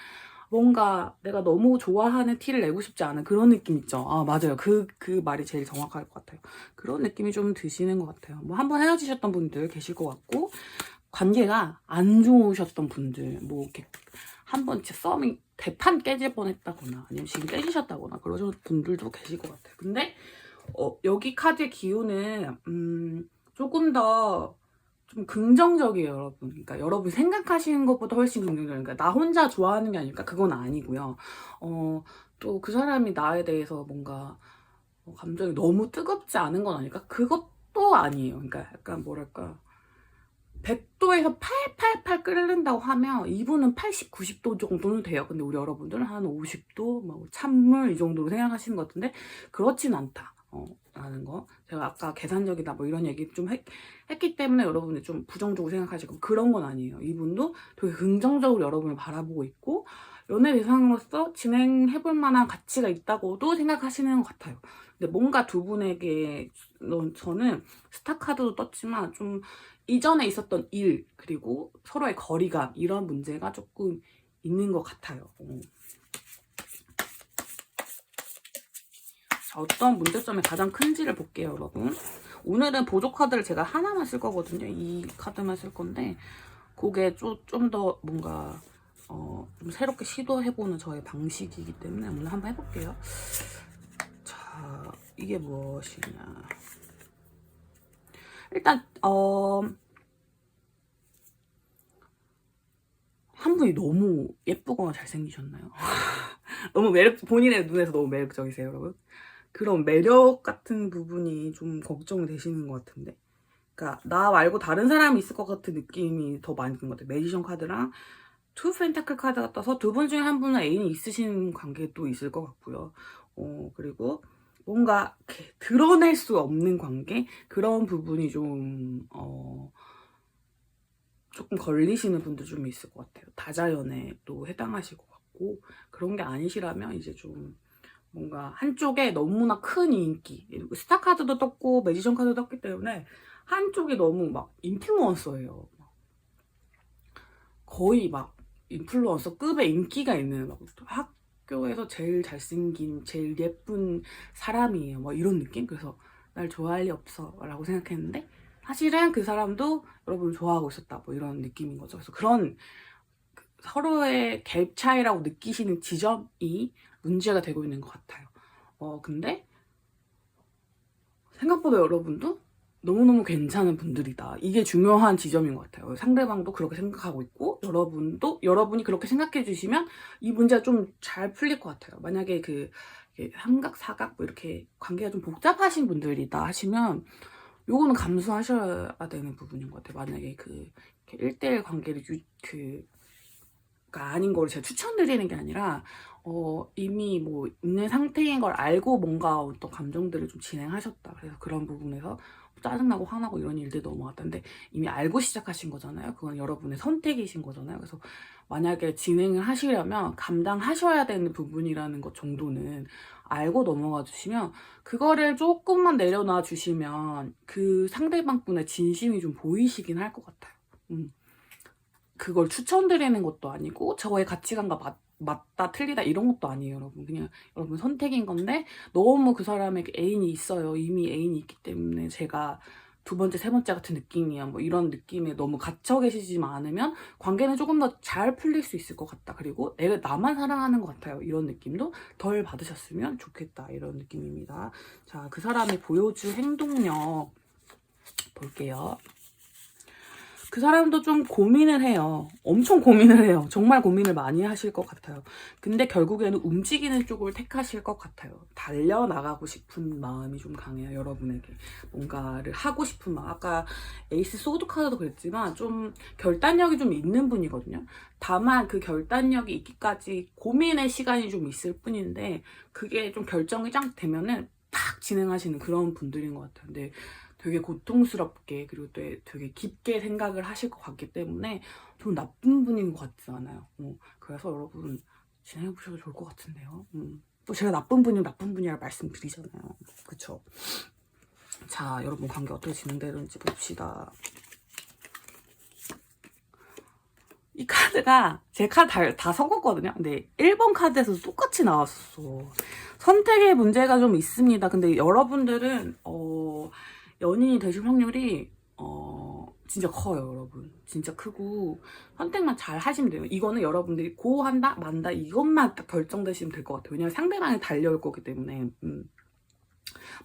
뭔가 내가 너무 좋아하는 티를 내고 싶지 않은 그런 느낌 있죠. 맞아요. 그 말이 제일 정확할 것 같아요. 그런 느낌이 좀 드시는 것 같아요. 뭐 한번 헤어지셨던 분들 계실 것 같고, 관계가 안 좋으셨던 분들, 뭐 이렇게 한번 진짜 썸이 대판 깨질 뻔했다거나, 아니면 지금 깨지셨다거나 그러신 분들도 계실 것 같아요. 근데 여기 카드의 기운은 조금 더 좀 긍정적이에요, 여러분. 그러니까 여러분 생각하시는 것보다 훨씬 긍정적이에요. 그러니까 나 혼자 좋아하는 게 아닐까? 그건 아니고요. 또 그 사람이 나에 대해서 뭔가 감정이 너무 뜨겁지 않은 건 아닐까? 그것도 아니에요. 그러니까 약간 뭐랄까, 100도에서 888 끓는다고 하면 이분은 80, 90도 정도는 돼요. 근데 우리 여러분들은 한 50도, 뭐 찬물 이 정도로 생각하시는 것 같은데, 그렇진 않다. 라는 거. 제가 아까 계산적이다 뭐 이런 얘기 좀 했기 때문에 여러분이 좀 부정적으로 생각하시고, 그런 건 아니에요. 이분도 되게 긍정적으로 여러분을 바라보고 있고, 연애 대상으로서 진행해볼 만한 가치가 있다고도 생각하시는 것 같아요. 근데 뭔가 두 분에게, 저는 스타 카드도 떴지만 좀 이전에 있었던 일, 그리고 서로의 거리감, 이런 문제가 조금 있는 것 같아요. 자, 어떤 문제점이 가장 큰지를 볼게요, 여러분. 오늘은 보조 카드를 제가 하나만 쓸 거거든요. 이 카드만 쓸 건데, 그게 좀 더 뭔가 좀 새롭게 시도해보는 저의 방식이기 때문에 오늘 한번 해볼게요. 자, 이게 무엇이냐. 일단 한 분이 너무 예쁘거나 잘생기셨나요? 너무 본인의 눈에서 너무 매력적이세요, 여러분? 그런 매력 같은 부분이 좀 걱정이 되시는 것 같은데, 그러니까 나 말고 다른 사람이 있을 것 같은 느낌이 더 많이 드는 것 같아요. 매지션 카드랑 투 펜타클 카드가 떠서 두 분 중에 한 분은 애인이 있으신 관계도 있을 것 같고요. 그리고 뭔가 이렇게 드러낼 수 없는 관계, 그런 부분이 좀 조금 걸리시는 분도 좀 있을 것 같아요. 다자연애도 해당하실 것 같고. 같고, 그런 게 아니시라면 이제 좀 뭔가 한쪽에 너무나 큰 인기, 스타카드도 떴고 매지션 카드도 떴기 때문에 한쪽이 너무 막 인플루언서예요. 거의 막 인플루언서급의 인기가 있는, 막 학교에서 제일 잘생긴 제일 예쁜 사람이에요, 뭐 이런 느낌. 그래서 날 좋아할 리 없어 라고 생각했는데 사실은 그 사람도 여러분을 좋아하고 있었다, 뭐 이런 느낌인 거죠. 그래서 그런 서로의 갭 차이라고 느끼시는 지점이 문제가 되고 있는 것 같아요. 근데 생각보다 여러분도 너무너무 괜찮은 분들이다. 이게 중요한 지점인 것 같아요. 상대방도 그렇게 생각하고 있고, 여러분이 그렇게 생각해 주시면 이 문제가 좀 잘 풀릴 것 같아요. 만약에 삼각, 사각, 뭐 이렇게 관계가 좀 복잡하신 분들이다 하시면, 요거는 감수하셔야 되는 부분인 것 같아요. 만약에 1대1 관계를 가 아닌 거를 제가 추천드리는 게 아니라, 이미 뭐 있는 상태인 걸 알고 뭔가 어떤 감정들을 좀 진행하셨다. 그래서 그런 부분에서 짜증나고 화나고 이런 일들이 넘어갔다는데, 이미 알고 시작하신 거잖아요. 그건 여러분의 선택이신 거잖아요. 그래서 만약에 진행을 하시려면 감당하셔야 되는 부분이라는 것 정도는 알고 넘어가 주시면, 그거를 조금만 내려놔 주시면 그 상대방분의 진심이 좀 보이시긴 할 것 같아요. 그걸 추천드리는 것도 아니고 저의 가치관과 맞다 틀리다 이런 것도 아니에요, 여러분. 그냥 여러분 선택인 건데, 너무 그 사람에게 애인이 있어요, 이미 애인이 있기 때문에 제가 두 번째, 세 번째 같은 느낌이야, 뭐 이런 느낌에 너무 갇혀 계시지만 않으면 관계는 조금 더 잘 풀릴 수 있을 것 같다. 그리고 내가 나만 사랑하는 것 같아요, 이런 느낌도 덜 받으셨으면 좋겠다, 이런 느낌입니다. 자, 그 사람이 보여줄 행동력 볼게요. 그 사람도 좀 고민을 해요. 엄청 고민을 해요. 정말 고민을 많이 하실 것 같아요. 근데 결국에는 움직이는 쪽을 택하실 것 같아요. 달려나가고 싶은 마음이 좀 강해요, 여러분에게. 뭔가를 하고 싶은 마음. 아까 에이스 소드 카드도 그랬지만 좀 결단력이 좀 있는 분이거든요. 다만 그 결단력이 있기까지 고민의 시간이 좀 있을 뿐인데, 그게 좀 결정이 짱 되면은 탁 진행하시는 그런 분들인 것 같아요. 근데 되게 고통스럽게, 그리고 되게 깊게 생각을 하실 것 같기 때문에 좀 나쁜 분인 것 같지 않아요. 그래서 여러분 진행해보셔도 좋을 것 같은데요. 또 제가 나쁜 분이면 나쁜 분이라 말씀드리잖아요. 그쵸? 자, 여러분 관계 어떻게 진행되는지 봅시다. 이 카드가 제 카드 다 섞었거든요. 근데 1번 카드에서도 똑같이 나왔어. 선택의 문제가 좀 있습니다. 근데 여러분들은 연인이 되실 확률이 진짜 커요, 여러분. 진짜 크고 선택만 잘 하시면 돼요. 이거는 여러분들이 고한다 만다 이것만 딱 결정되시면 될 것 같아요. 왜냐면 상대방이 달려올 거기 때문에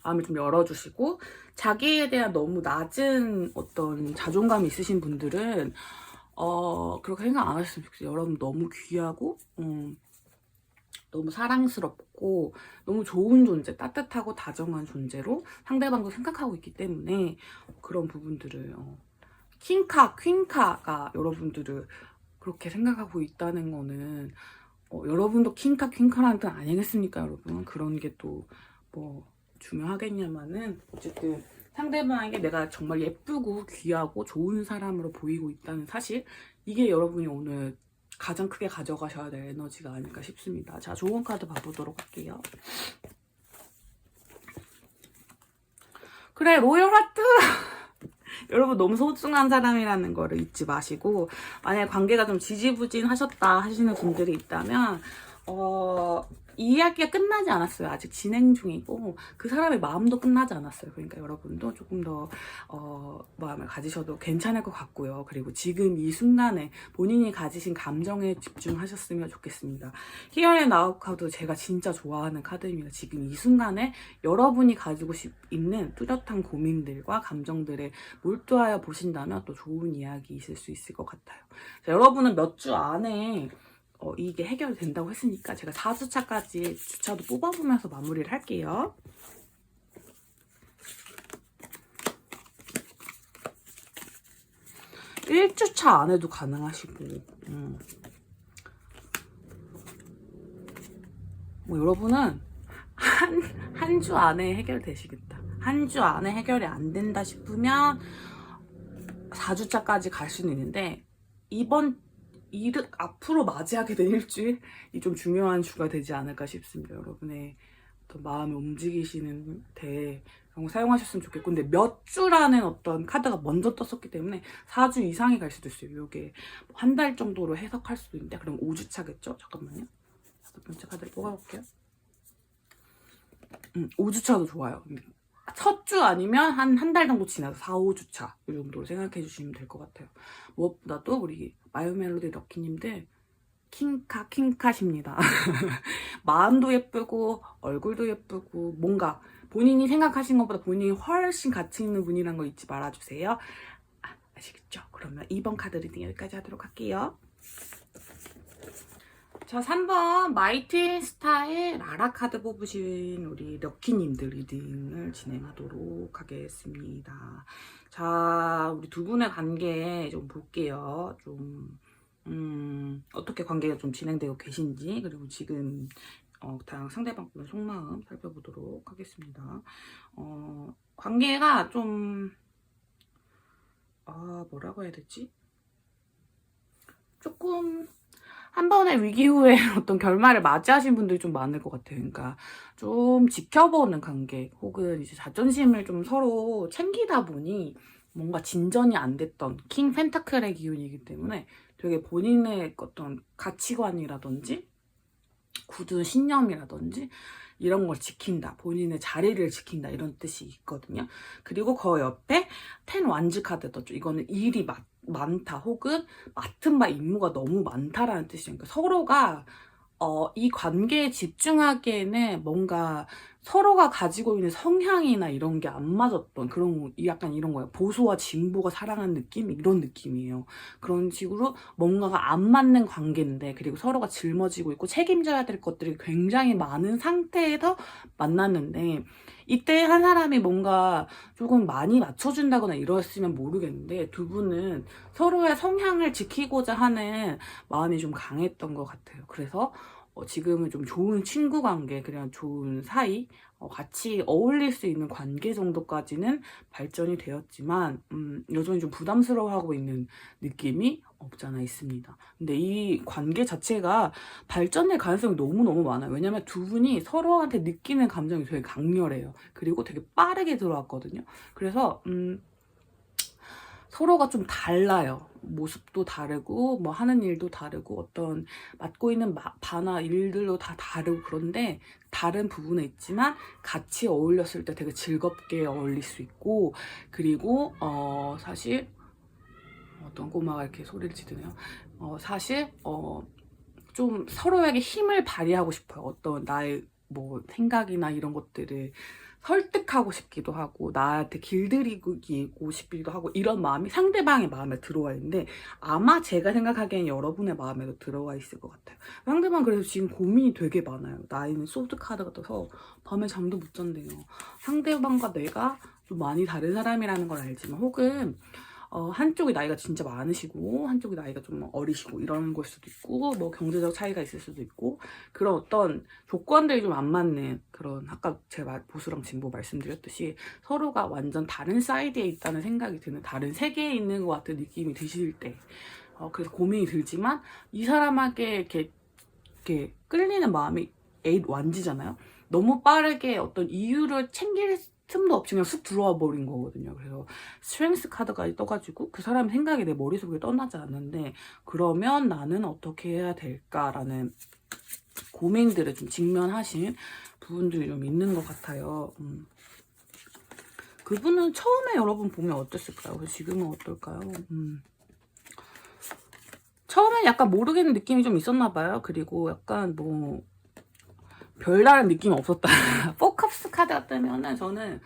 마음을 좀 열어주시고, 자기에 대한 너무 낮은 어떤 자존감이 있으신 분들은 그렇게 생각 안 하셨으면 좋겠어요. 여러분 너무 귀하고 너무 사랑스럽고 너무 좋은 존재, 따뜻하고 다정한 존재로 상대방도 생각하고 있기 때문에 그런 부분들을 킹카, 퀸카가 여러분들을 그렇게 생각하고 있다는 거는 여러분도 킹카, 퀸카라는 뜻 아니겠습니까, 여러분? 그런 게 또 뭐 중요하겠냐마는, 어쨌든 상대방에게 내가 정말 예쁘고 귀하고 좋은 사람으로 보이고 있다는 사실, 이게 여러분이 오늘 가장 크게 가져가셔야 될 에너지가 아닐까 싶습니다. 자, 좋은 카드 봐보도록 할게요. 그래, 로열 하트! 여러분 너무 소중한 사람이라는 거를 잊지 마시고, 만약에 관계가 좀 지지부진하셨다 하시는 분들이 있다면 이 이야기가 끝나지 않았어요. 아직 진행 중이고 그 사람의 마음도 끝나지 않았어요. 그러니까 여러분도 조금 더 마음을 가지셔도 괜찮을 것 같고요. 그리고 지금 이 순간에 본인이 가지신 감정에 집중하셨으면 좋겠습니다. 히어의 나우 카드 제가 진짜 좋아하는 카드입니다. 지금 이 순간에 여러분이 가지고 있는 뚜렷한 고민들과 감정들에 몰두하여 보신다면 또 좋은 이야기 있을 수 있을 것 같아요. 자, 여러분은 몇 주 안에 이게 해결된다고 했으니까 제가 4주차까지 주차도 뽑아보면서 마무리를 할게요. (1주차) 안에도 가능하시고 뭐 여러분은 한 주 안에 해결되시겠다. 한 주 안에 해결이 안 된다 싶으면 4주차까지 갈 수는 있는데, 이번 이득 앞으로 맞이하게 된 일주일이 좀 중요한 주가 되지 않을까 싶습니다. 여러분의 어떤 마음을 움직이시는 데 그런 거 사용하셨으면 좋겠고, 근데 몇 주라는 어떤 카드가 먼저 떴었기 때문에 4주 이상이 갈 수도 있어요. 이게 한 달 정도로 해석할 수도 있는데, 그럼 5주 차겠죠? 잠깐만요. 5번째 카드를 뽑아볼게요. 5주 차도 좋아요. 첫 주 아니면 한 달 정도 지나서 4, 5주 차 이 정도로 생각해 주시면 될 것 같아요. 무엇보다도 우리 마요멜로디 럭키님들 킹카십니다. 마음도 예쁘고 얼굴도 예쁘고 뭔가 본인이 생각하신 것보다 본인이 훨씬 가치 있는 분이란 거 잊지 말아주세요. 아시겠죠? 그러면 2번 카드 리딩 여기까지 하도록 할게요. 자, 3번 마이트인 스타의 라라 카드 뽑으신 우리 럭키님들 리딩을 진행하도록 하겠습니다. 자, 우리 두 분의 관계 좀 볼게요. 어떻게 관계가 좀 진행되고 계신지, 그리고 지금 다양 상대방분의 속마음 살펴보도록 하겠습니다. 관계가 좀 뭐라고 해야 되지? 조금 한 번의 위기 후에 어떤 결말을 맞이하신 분들이 좀 많을 것 같아요. 그러니까 좀 지켜보는 관계, 혹은 이제 자존심을 좀 서로 챙기다 보니 뭔가 진전이 안 됐던 킹 펜타클의 기운이기 때문에 되게 본인의 어떤 가치관이라든지 굳은 신념이라든지 이런 걸 지킨다, 본인의 자리를 지킨다, 이런 뜻이 있거든요. 그리고 그 옆에 10 완즈 카드 떴죠. 이거는 일이 많다, 혹은 맡은 바 임무가 너무 많다라는 뜻이에요. 그러니까 서로가 이 관계에 집중하기에는 뭔가 서로가 가지고 있는 성향이나 이런 게 안 맞았던 그런, 약간 이런 거예요. 보수와 진보가 사랑하는 느낌? 이런 느낌이에요. 그런 식으로 뭔가가 안 맞는 관계인데, 그리고 서로가 짊어지고 있고 책임져야 될 것들이 굉장히 많은 상태에서 만났는데, 이때 한 사람이 뭔가 조금 많이 맞춰준다거나 이랬으면 모르겠는데, 두 분은 서로의 성향을 지키고자 하는 마음이 좀 강했던 것 같아요. 그래서 지금은 좀 좋은 친구 관계, 그냥 좋은 사이, 같이 어울릴 수 있는 관계 정도까지는 발전이 되었지만 여전히 좀 부담스러워하고 있는 느낌이 없잖아 있습니다. 근데 이 관계 자체가 발전될 가능성이 너무너무 많아요. 왜냐면 두 분이 서로한테 느끼는 감정이 되게 강렬해요. 그리고 되게 빠르게 들어왔거든요. 그래서 서로가 좀 달라요. 모습도 다르고 뭐 하는 일도 다르고 어떤 맡고 있는 바나 일들도 다 다르고, 그런데 다른 부분에 있지만 같이 어울렸을 때 되게 즐겁게 어울릴 수 있고, 그리고 사실 어떤 꼬마가 이렇게 소리를 지르네요. 사실 좀 서로에게 힘을 발휘하고 싶어요. 어떤 나의 뭐 생각이나 이런 것들을 설득하고 싶기도 하고, 나한테 길들이고 싶기도 하고, 이런 마음이 상대방의 마음에 들어와 있는데, 아마 제가 생각하기엔 여러분의 마음에도 들어와 있을 것 같아요. 상대방 그래서 지금 고민이 되게 많아요. 나이는 소드 카드가 떠서 밤에 잠도 못 잔대요. 상대방과 내가 좀 많이 다른 사람이라는 걸 알지만, 혹은 한쪽이 나이가 진짜 많으시고 한쪽이 나이가 좀 어리시고 이런 걸 수도 있고, 뭐 경제적 차이가 있을 수도 있고, 그런 어떤 조건들이 좀 안 맞는 그런, 아까 제가 보수랑 진보 말씀드렸듯이 서로가 완전 다른 사이드에 있다는 생각이 드는, 다른 세계에 있는 것 같은 느낌이 드실 때 그래서 고민이 들지만, 이 사람에게 이렇게 끌리는 마음이 8 완지잖아요. 너무 빠르게 어떤 이유를 챙길 틈도 없이 그냥 쑥 들어와 버린 거거든요. 그래서 스트렝스 카드까지 떠가지고 그 사람 생각이 내 머릿속에 떠나지 않는데, 그러면 나는 어떻게 해야 될까라는 고민들을 좀 직면하신 부분들이 좀 있는 것 같아요. 그분은 처음에 여러분 보면 어땠을까요? 지금은 어떨까요? 처음엔 약간 모르겠는 느낌이 좀 있었나 봐요. 그리고 약간 뭐 별다른 느낌이 없었다. 4컵스 카드가 뜨면은 저는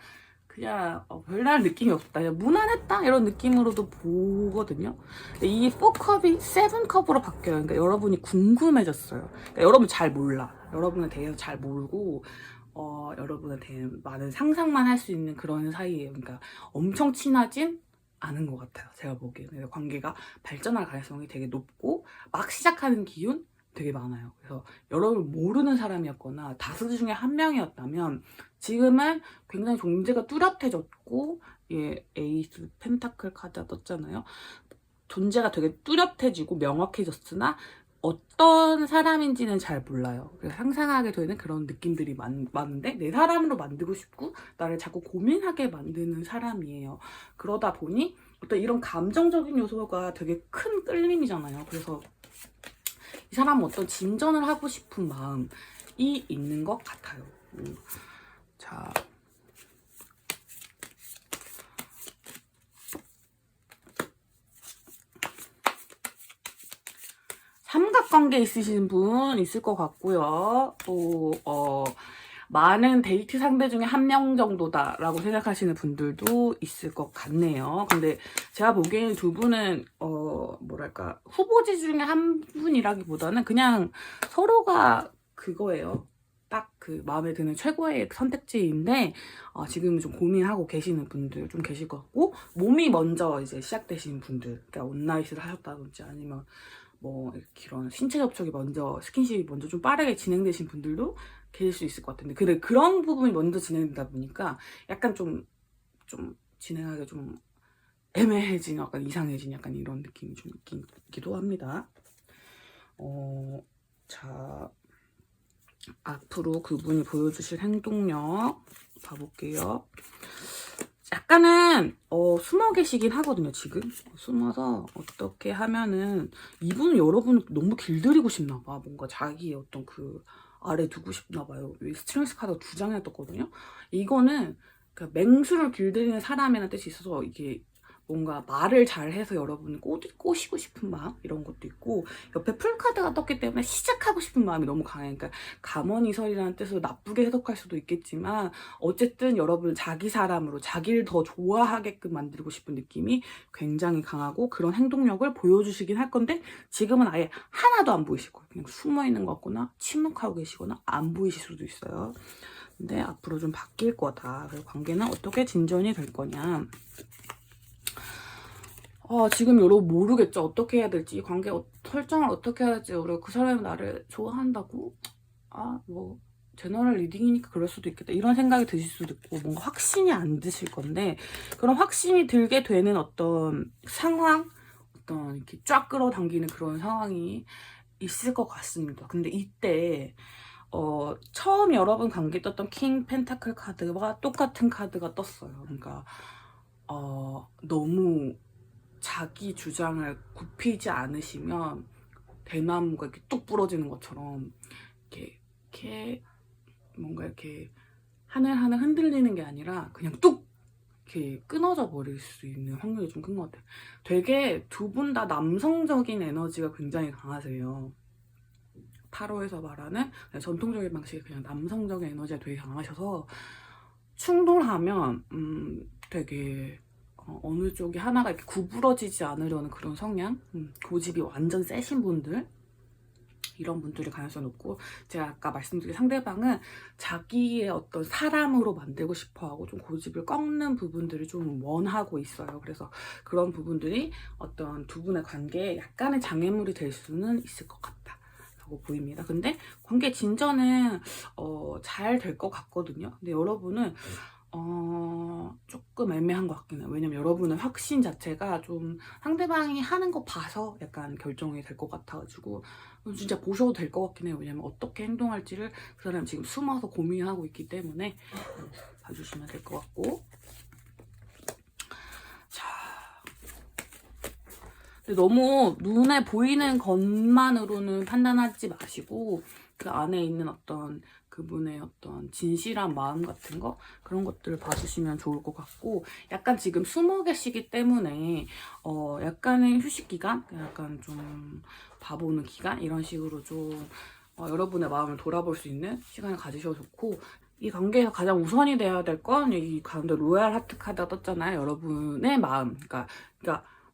그냥 별다른 느낌이 없었다, 그냥 무난했다 이런 느낌으로도 보거든요. 이 4컵이 7컵으로 바뀌어요. 그러니까 여러분이 궁금해졌어요. 그러니까 여러분 잘 몰라. 여러분에 대해서 잘 모르고 여러분에 대한 많은 상상만 할 수 있는 그런 사이예요. 그러니까 엄청 친하진 않은 것 같아요, 제가 보기에는. 관계가 발전할 가능성이 되게 높고 막 시작하는 기운 되게 많아요. 그래서 여러분 모르는 사람이었거나 다수 중에 한 명이었다면, 지금은 굉장히 존재가 뚜렷해졌고, 예, 에이스 펜타클 카드가 떴잖아요. 존재가 되게 뚜렷해지고 명확해졌으나 어떤 사람인지는 잘 몰라요. 그래서 상상하게 되는 그런 느낌들이 많은데 내 사람으로 만들고 싶고 나를 자꾸 고민하게 만드는 사람이에요. 그러다 보니 어떤 이런 감정적인 요소가 되게 큰 끌림이잖아요. 그래서 이 사람은 어떤 진전을 하고 싶은 마음이 있는 것 같아요. 자, 삼각관계 있으신 분 있을 것 같고요. 또 많은 데이트 상대 중에 한 명 정도다라고 생각하시는 분들도 있을 것 같네요. 근데 제가 보기에는 두 분은 뭐랄까 후보지 중에 한 분이라기보다는 그냥 서로가 그거예요. 딱 그 마음에 드는 최고의 선택지인데 지금 좀 고민하고 계시는 분들 좀 계실 것 같고, 몸이 먼저 이제 시작되신 분들, 그러니까 온나잇을 하셨다든지 아니면 뭐 이런 신체 접촉이 먼저, 스킨십이 먼저 좀 빠르게 진행되신 분들도 계실 수 있을 것 같은데, 근데 그런 부분이 먼저 진행되다 보니까 약간 좀 진행하기 좀 애매해진, 약간 이상해진 약간 이런 느낌이 좀 있기도 합니다. 자, 앞으로 그분이 보여주실 행동력 봐볼게요. 약간은 숨어 계시긴 하거든요. 지금 숨어서 어떻게 하면은, 이분은 여러분 너무 길들이고 싶나 봐. 뭔가 자기의 어떤 그 아래 두고 싶나 봐요. 스트렝스 카드가 2장이나 떴거든요. 이거는 그 맹수를 길들이는 사람이라는 뜻이 있어서 이게 뭔가 말을 잘해서 여러분을 꼬시고 싶은 마음, 이런 것도 있고, 옆에 풀카드가 떴기 때문에 시작하고 싶은 마음이 너무 강해. 그러니까 가머니설이라는 뜻으로 나쁘게 해석할 수도 있겠지만 어쨌든 여러분 자기 사람으로 자기를 더 좋아하게끔 만들고 싶은 느낌이 굉장히 강하고, 그런 행동력을 보여주시긴 할 건데 지금은 아예 하나도 안 보이실 거예요. 그냥 숨어있는 것 같거나 침묵하고 계시거나 안 보이실 수도 있어요. 근데 앞으로 좀 바뀔 거다. 그래서 관계는 어떻게 진전이 될 거냐. 지금 여러분 모르겠죠. 어떻게 해야 될지, 관계 설정을 어떻게 해야 될지. 그리고 그 사람이 나를 좋아한다고? 뭐 제너럴 리딩이니까 그럴 수도 있겠다, 이런 생각이 드실 수도 있고, 뭔가 확신이 안 드실 건데, 그런 확신이 들게 되는 어떤 상황, 어떤 이렇게 쫙 끌어당기는 그런 상황이 있을 것 같습니다. 근데 이때 처음 여러분 관계 떴던 킹 펜타클 카드와 똑같은 카드가 떴어요. 그러니까 너무 자기 주장을 굽히지 않으시면 대나무가 이렇게 뚝 부러지는 것처럼 이렇게 뭔가 이렇게 하늘하늘 흔들리는 게 아니라 그냥 뚝 이렇게 끊어져 버릴 수 있는 확률이 좀 큰 것 같아요. 되게 두 분 다 남성적인 에너지가 굉장히 강하세요. 타로에서 말하는 전통적인 방식의 그냥 남성적인 에너지가 되게 강하셔서 충돌하면 되게 어느 쪽이 하나가 이렇게 구부러지지 않으려는 그런 성향, 고집이 완전 세신 분들, 이런 분들이 가능성이 높고, 제가 아까 말씀드린 상대방은 자기의 어떤 사람으로 만들고 싶어하고 좀 고집을 꺾는 부분들을 좀 원하고 있어요. 그래서 그런 부분들이 어떤 두 분의 관계에 약간의 장애물이 될 수는 있을 것 같다 라고 보입니다. 근데 관계 진전은 잘 될 것 같거든요. 근데 여러분은 조금 애매한 것 같긴 해요. 왜냐면 여러분은 확신 자체가 좀 상대방이 하는 거 봐서 약간 결정이 될 것 같아가지고 진짜 보셔도 될 것 같긴 해요. 왜냐면 어떻게 행동할지를 그 사람 지금 숨어서 고민하고 있기 때문에 봐주시면 될 것 같고. 자, 근데 너무 눈에 보이는 것만으로는 판단하지 마시고 그 안에 있는 어떤 그분의 어떤 진실한 마음 같은 거, 그런 것들을 봐주시면 좋을 것 같고, 약간 지금 숨어 계시기 때문에 약간의 휴식 기간, 약간 좀 봐보는 기간, 이런 식으로 좀 여러분의 마음을 돌아볼 수 있는 시간을 가지셔도 좋고, 이 관계에서 가장 우선이 돼야 될 건 이 가운데 로얄 하트 카드가 떴잖아요. 여러분의 마음. 그러니까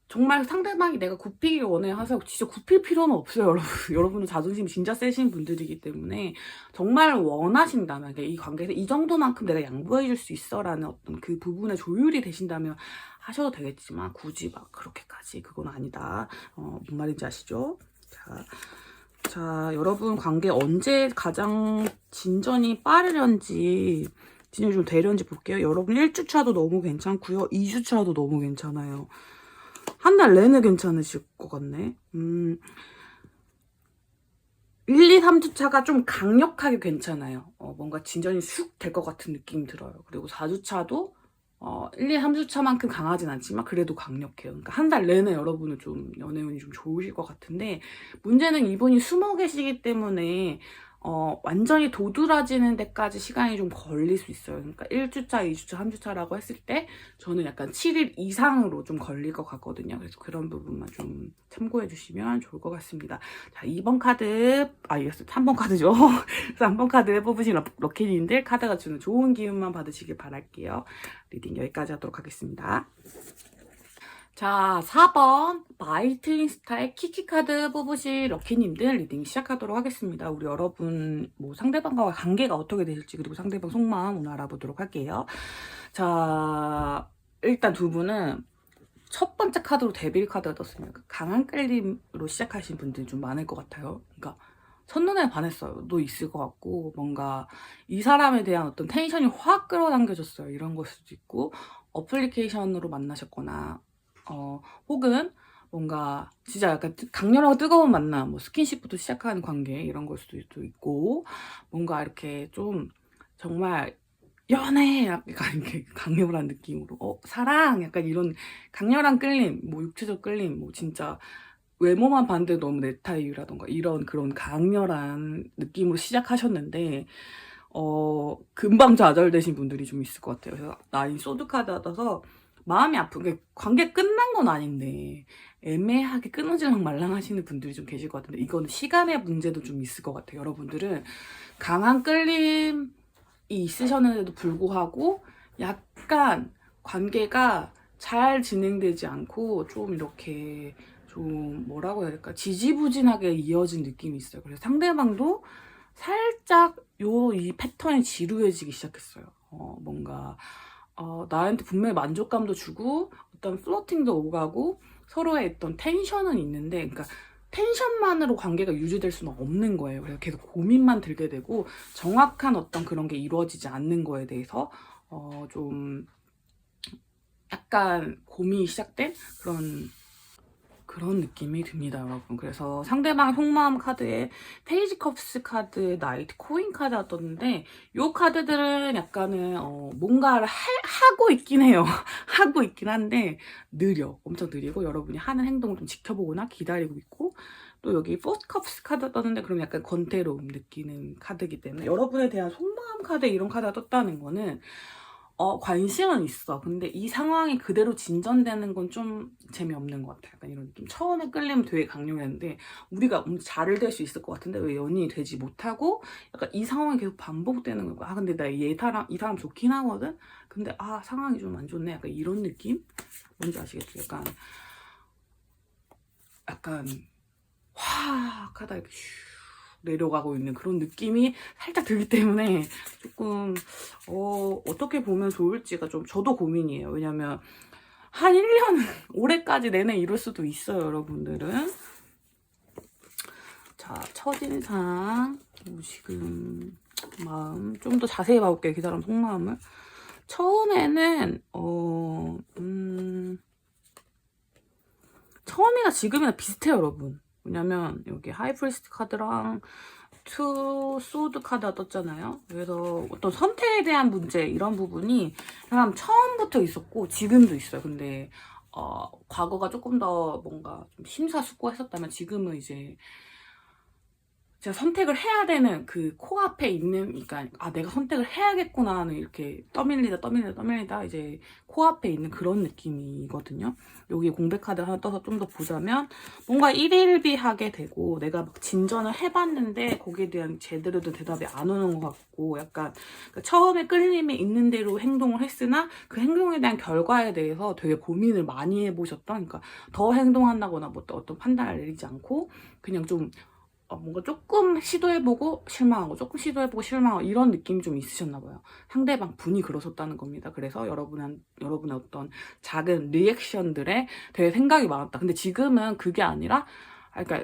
정말 상대방이 내가 굽히길 원해 하세요. 진짜 굽힐 필요는 없어요, 여러분. 여러분은 자존심이 진짜 세신 분들이기 때문에 정말 원하신다면, 이 관계에서 이 정도만큼 내가 양보해줄 수 있어 라는 어떤 그 부분에 조율이 되신다면 하셔도 되겠지만, 굳이 막 그렇게까지 그건 아니다. 뭔 말인지 아시죠? 자, 여러분 관계 언제 가장 진전이 빠르련지, 진전이 좀 되련지 볼게요. 여러분 1주차도 너무 괜찮고요. 2주차도 너무 괜찮아요. 한 달 내내 괜찮으실 것 같네. 1, 2, 3주차가 좀 강력하게 괜찮아요. 뭔가 진전이 쑥 될 것 같은 느낌이 들어요. 그리고 4주차도 1, 2, 3주차만큼 강하진 않지만 그래도 강력해요. 그러니까 한 달 내내 여러분은 좀 연애운이 좀 좋으실 것 같은데, 문제는 이분이 숨어 계시기 때문에 완전히 도드라지는 데까지 시간이 좀 걸릴 수 있어요. 그러니까 1주차, 2주차, 3주차라고 했을 때 저는 약간 7일 이상으로 좀 걸릴 것 같거든요. 그래서 그런 부분만 좀 참고해 주시면 좋을 것 같습니다. 자, 2번 카드, 3번 카드죠. 3번 카드 뽑으신 럭키님들 카드가 주는 좋은 기운만 받으시길 바랄게요. 리딩 여기까지 하도록 하겠습니다. 자, 4번 마이트인스타의 키키카드 뽑으실 럭키님들 리딩 시작하도록 하겠습니다. 우리 여러분 상대방과의 관계가 어떻게 되실지, 그리고 상대방 속마음 오늘 알아보도록 할게요. 자, 일단 두 분은 첫 번째 카드로 데빌 카드가 떴습니다. 강한 끌림으로 시작하신 분들이 좀 많을 것 같아요. 그러니까 첫눈에 반했어요. 너 있을 것 같고, 뭔가 이 사람에 대한 어떤 텐션이 확 끌어당겨졌어요. 이런 걸 수도 있고, 어플리케이션으로 만나셨거나 혹은 뭔가 진짜 약간 강렬하고 뜨거운 만남, 스킨십부터 시작하는 관계 이런 걸 수도 있고, 뭔가 이렇게 좀 정말 연애 약간 이렇게 강렬한 느낌으로 사랑 약간 이런 강렬한 끌림, 육체적 끌림, 진짜 외모만 봤는데 너무 내 타입이라던가 이런 그런 강렬한 느낌으로 시작하셨는데 금방 좌절되신 분들이 좀 있을 것 같아요. 그래서 나이 소드 카드 받아서 마음이 아픈 게, 관계 끝난 건 아닌데 애매하게 끊어지랑 말랑 하시는 분들이 좀 계실 것 같은데, 이거는 시간의 문제도 좀 있을 것 같아요. 여러분들은 강한 끌림이 있으셨는데도 불구하고 약간 관계가 잘 진행되지 않고 좀 이렇게 좀 뭐라고 해야 될까, 지지부진하게 이어진 느낌이 있어요. 그래서 상대방도 살짝 이 패턴이 지루해지기 시작했어요. 뭔가 나한테 분명히 만족감도 주고 어떤 플러팅도 오가고 서로의 어떤 텐션은 있는데, 그러니까 텐션만으로 관계가 유지될 수는 없는 거예요. 그래서 계속 고민만 들게 되고 정확한 어떤 그런 게 이루어지지 않는 거에 대해서 좀 약간 고민이 시작된 그런 느낌이 듭니다, 여러분. 그래서 상대방 속마음 카드에 페이지 컵스 카드, 나이트 코인 카드가 떴는데, 이 카드들은 약간은 뭔가를 하고 있긴 해요. 하고 있긴 한데 엄청 느리고, 여러분이 하는 행동을 좀 지켜보거나 기다리고 있고, 또 여기 포스트 컵스 카드 떴는데, 그럼 약간 권태로움 느끼는 카드이기 때문에 여러분에 대한 속마음 카드 이런 카드가 떴다는 거는 관심은 있어. 근데 이 상황이 그대로 진전되는 건 좀 재미없는 것 같아요. 약간 이런 느낌. 처음에 끌리면 되게 강렬했는데 우리가 잘 될 수 있을 것 같은데 왜 연인이 되지 못하고, 약간 이 상황이 계속 반복되는 거야. 근데 나 이 사람 좋긴 하거든? 근데 상황이 좀 안 좋네. 약간 이런 느낌? 뭔지 아시겠죠? 약간 확 하다 이렇게 슉 내려가고 있는 그런 느낌이 살짝 들기 때문에 조금 어떻게 보면 좋을지가 좀 저도 고민이에요. 왜냐면 한 1년 올해까지 내내 이럴 수도 있어요, 여러분들은. 자, 첫인상 지금 마음 좀 더 자세히 봐볼게요. 그 사람 속마음을. 처음에는 처음이나 지금이나 비슷해요, 여러분. 왜냐면 여기 하이프리스트 카드랑 투 소드 카드가 떴잖아요. 그래서 어떤 선택에 대한 문제, 이런 부분이 사람 처음부터 있었고 지금도 있어요. 근데 과거가 조금 더 뭔가 좀 심사숙고했었다면, 지금은 이제 제가 선택을 해야 되는 그 코앞에 있는, 그러니까 내가 선택을 해야겠구나 하는, 이렇게 떠밀리다 이제 코앞에 있는 그런 느낌이거든요. 여기 공백 카드 하나 떠서 좀 더 보자면, 뭔가 일일비하게 되고 내가 막 진전을 해봤는데 거기에 대한 제대로 된 대답이 안 오는 것 같고, 약간 그러니까 처음에 끌림이 있는 대로 행동을 했으나 그 행동에 대한 결과에 대해서 되게 고민을 많이 해보셨던, 그러니까 더 행동한다거나 어떤 판단을 내리지 않고 그냥 좀 뭔가 조금 시도해보고 실망하고 조금 시도해보고 실망하고 이런 느낌이 좀 있으셨나봐요. 상대방 분이 그러셨다는 겁니다. 그래서 여러분의 어떤 작은 리액션들에 되게 생각이 많았다. 근데 지금은 그게 아니라, 그러니까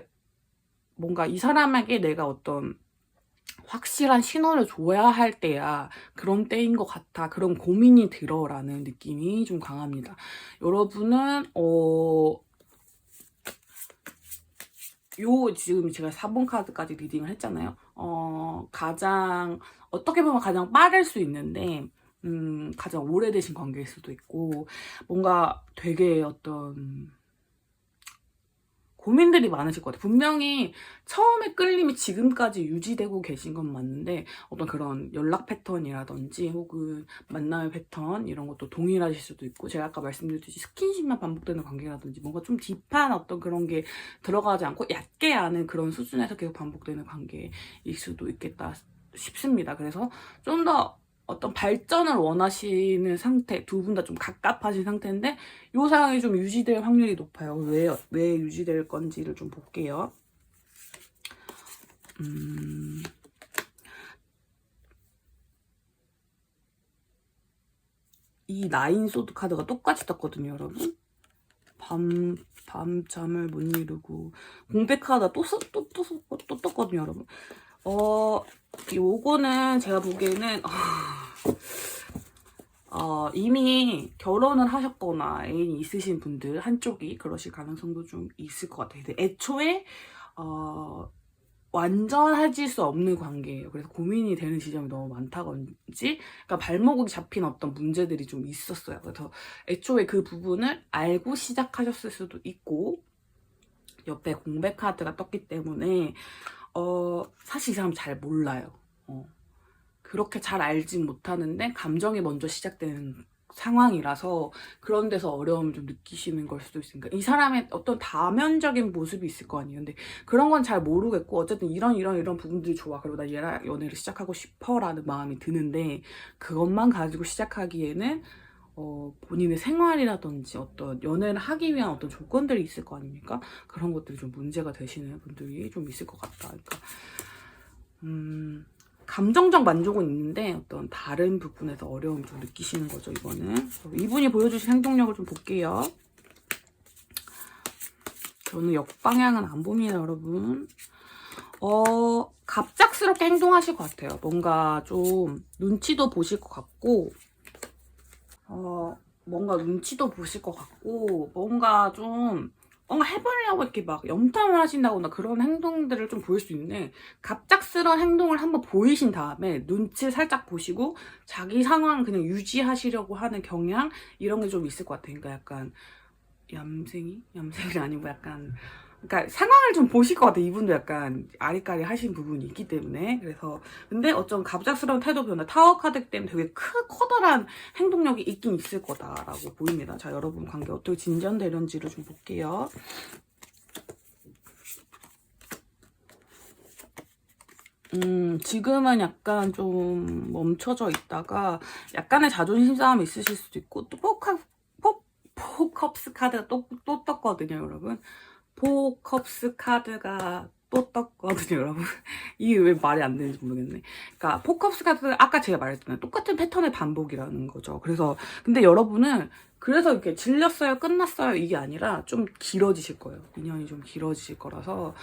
뭔가 이 사람에게 내가 어떤 확실한 신호를 줘야 할 때야 그런 때인 것 같아. 그런 고민이 들어라는 느낌이 좀 강합니다. 여러분은 지금 제가 4번 카드까지 리딩을 했잖아요. 가장 어떻게 보면 가장 빠를 수 있는데 가장 오래되신 관계일 수도 있고 뭔가 되게 어떤 고민들이 많으실 것 같아요. 분명히 처음에 끌림이 지금까지 유지되고 계신 건 맞는데 어떤 그런 연락 패턴이라든지 혹은 만남의 패턴 이런 것도 동일하실 수도 있고 제가 아까 말씀드렸듯이 스킨십만 반복되는 관계라든지 뭔가 좀 딥한 어떤 그런 게 들어가지 않고 얕게 아는 그런 수준에서 계속 반복되는 관계일 수도 있겠다 싶습니다. 그래서 좀 더 어떤 발전을 원하시는 상태, 두 분 다 좀 갑갑하신 상태인데 이 상황이 좀 유지될 확률이 높아요. 왜 유지될 건지를 좀 볼게요. 이 나인 소드 카드가 똑같이 떴거든요, 여러분. 밤잠을 못 이루고 공백 카드가 또 떴거든요, 여러분. 요거는 제가 보기에는 이미 결혼을 하셨거나 애인이 있으신 분들 한쪽이 그러실 가능성도 좀 있을 것 같아요. 근데 애초에 완전해질 수 없는 관계예요. 그래서 고민이 되는 지점이 너무 많다든지 그러니까 발목이 잡힌 어떤 문제들이 좀 있었어요. 그래서 애초에 그 부분을 알고 시작하셨을 수도 있고 옆에 공백 카드가 떴기 때문에 사실 이 사람 잘 몰라요. 그렇게 잘 알진 못하는데 감정이 먼저 시작되는 상황이라서 그런 데서 어려움을 좀 느끼시는 걸 수도 있으니까 이 사람의 어떤 다면적인 모습이 있을 거 아니에요. 근데 그런 건 잘 모르겠고 어쨌든 이런 부분들이 좋아. 그리고 나 얘랑 연애를 시작하고 싶어라는 마음이 드는데 그것만 가지고 시작하기에는 본인의 생활이라든지 어떤 연애를 하기 위한 어떤 조건들이 있을 거 아닙니까? 그런 것들이 좀 문제가 되시는 분들이 좀 있을 것 같다. 그러니까 감정적 만족은 있는데 어떤 다른 부분에서 어려움을 좀 느끼시는 거죠, 이거는. 이분이 보여주신 행동력을 좀 볼게요. 저는 역방향은 안 봅니다, 여러분. 갑작스럽게 행동하실 것 같아요. 뭔가 좀 눈치도 보실 것 같고, 뭔가 해보려고 이렇게 막 염탐을 하신다거나 그런 행동들을 좀 보일 수 있는데 갑작스러운 행동을 한번 보이신 다음에 눈치 살짝 보시고 자기 상황 그냥 유지하시려고 하는 경향 이런 게 좀 있을 것 같아요. 그러니까 약간 얌생이 아니고 약간 그러니까 상황을 좀 보실 것 같아요. 이분도 약간 아리까리 하신 부분이 있기 때문에. 그래서 근데 어쩜 갑작스러운 태도 변화 타워 카드 때문에 되게 커다란 행동력이 있긴 있을 거다라고 보입니다. 자, 여러분 관계 어떻게 진전되는지를 좀 볼게요. 지금은 약간 좀 멈춰져 있다가 약간의 자존심 싸움이 있으실 수도 있고 또 포컵스 카드가 또 떴거든요, 여러분. 포컵스 카드가 또 떴거든요, 여러분. 이게 왜 말이 안 되는지 모르겠네. 그러니까 포컵스 카드 아까 제가 말했잖아요. 똑같은 패턴의 반복이라는 거죠. 그래서 근데 여러분은 그래서 이렇게 질렸어요, 끝났어요 이게 아니라 좀 길어지실 거예요. 인연이 좀 길어지실 거라서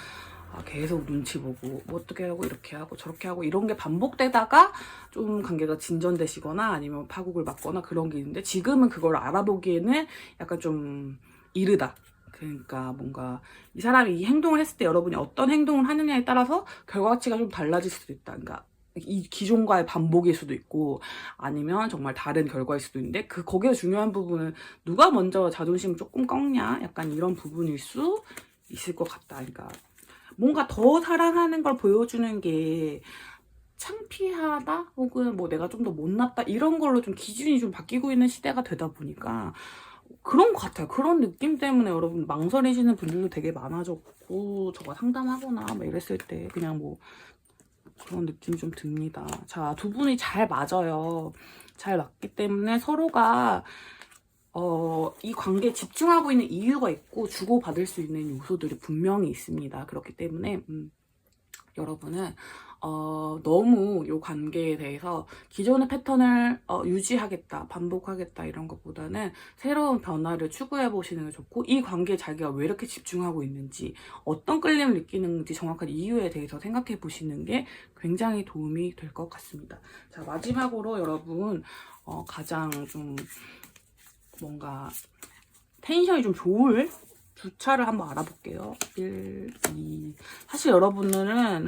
계속 눈치 보고 뭐 어떻게 하고 이렇게 하고 저렇게 하고 이런 게 반복되다가 좀 관계가 진전되시거나 아니면 파국을 맞거나 그런 게 있는데 지금은 그걸 알아보기에는 약간 좀 이르다. 그러니까 뭔가 이 사람이 이 행동을 했을 때 여러분이 어떤 행동을 하느냐에 따라서 결과치가 좀 달라질 수도 있다. 그러니까 이 기존과의 반복일 수도 있고 아니면 정말 다른 결과일 수도 있는데 거기에 중요한 부분은 누가 먼저 자존심을 조금 꺾냐 약간 이런 부분일 수 있을 것 같다. 그러니까 뭔가 더 사랑하는 걸 보여주는 게 창피하다 혹은 뭐 내가 좀 더 못났다 이런 걸로 좀 기준이 좀 바뀌고 있는 시대가 되다 보니까 그런 것 같아요. 그런 느낌 때문에 여러분 망설이시는 분들도 되게 많아졌고 저가 상담하거나 막 이랬을 때 그냥 뭐 그런 느낌이 좀 듭니다. 자, 두 분이 잘 맞아요. 잘 맞기 때문에 서로가 이 관계에 집중하고 있는 이유가 있고 주고받을 수 있는 요소들이 분명히 있습니다. 그렇기 때문에 여러분은 너무 이 관계에 대해서 기존의 패턴을 유지하겠다, 반복하겠다 이런 것보다는 새로운 변화를 추구해 보시는 게 좋고, 이 관계에 자기가 왜 이렇게 집중하고 있는지, 어떤 끌림을 느끼는지 정확한 이유에 대해서 생각해 보시는 게 굉장히 도움이 될 것 같습니다. 자, 마지막으로 여러분 가장 좀 뭔가 텐션이 좀 좋을 주차를 한번 알아볼게요. 1, 2. 사실 여러분들은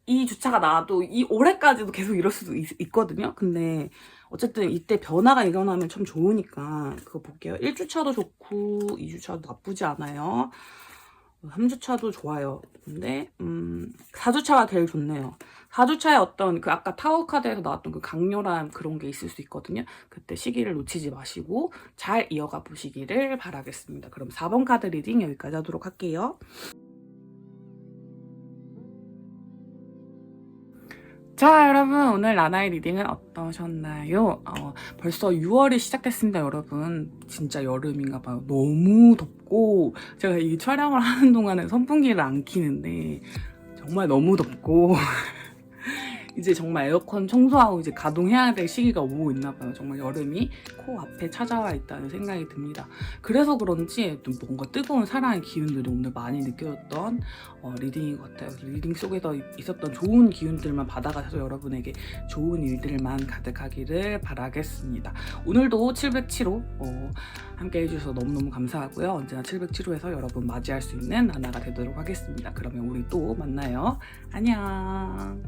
이 주차가 나와도 이 올해까지도 계속 이럴 수도 있거든요. 근데 어쨌든 이때 변화가 일어나면 참 좋으니까 그거 볼게요. 1주차도 좋고 2주차도 나쁘지 않아요. 3주차도 좋아요. 근데 4주차가 제일 좋네요. 4주차에 어떤 그 아까 타워 카드에서 나왔던 그 강렬한 그런 게 있을 수 있거든요. 그때 시기를 놓치지 마시고 잘 이어가 보시기를 바라겠습니다. 그럼 4번 카드 리딩 여기까지 하도록 할게요. 자, 여러분 오늘 라나의 리딩은 어떠셨나요? 벌써 6월이 시작됐습니다, 여러분. 진짜 여름인가 봐요. 너무 덥고 제가 이 촬영을 하는 동안에 선풍기를 안 켜는데 정말 너무 덥고 이제 정말 에어컨 청소하고 이제 가동해야 될 시기가 오고 있나 봐요. 정말 여름이 코앞에 찾아와 있다는 생각이 듭니다. 그래서 그런지 좀 뭔가 뜨거운 사랑의 기운들이 오늘 많이 느껴졌던 리딩인 것 같아요. 리딩 속에서 있었던 좋은 기운들만 받아가셔서 여러분에게 좋은 일들만 가득하기를 바라겠습니다. 오늘도 707호 함께 해주셔서 너무너무 감사하고요. 언제나 707호에서 여러분 맞이할 수 있는 하나가 되도록 하겠습니다. 그러면 우리 또 만나요. 안녕.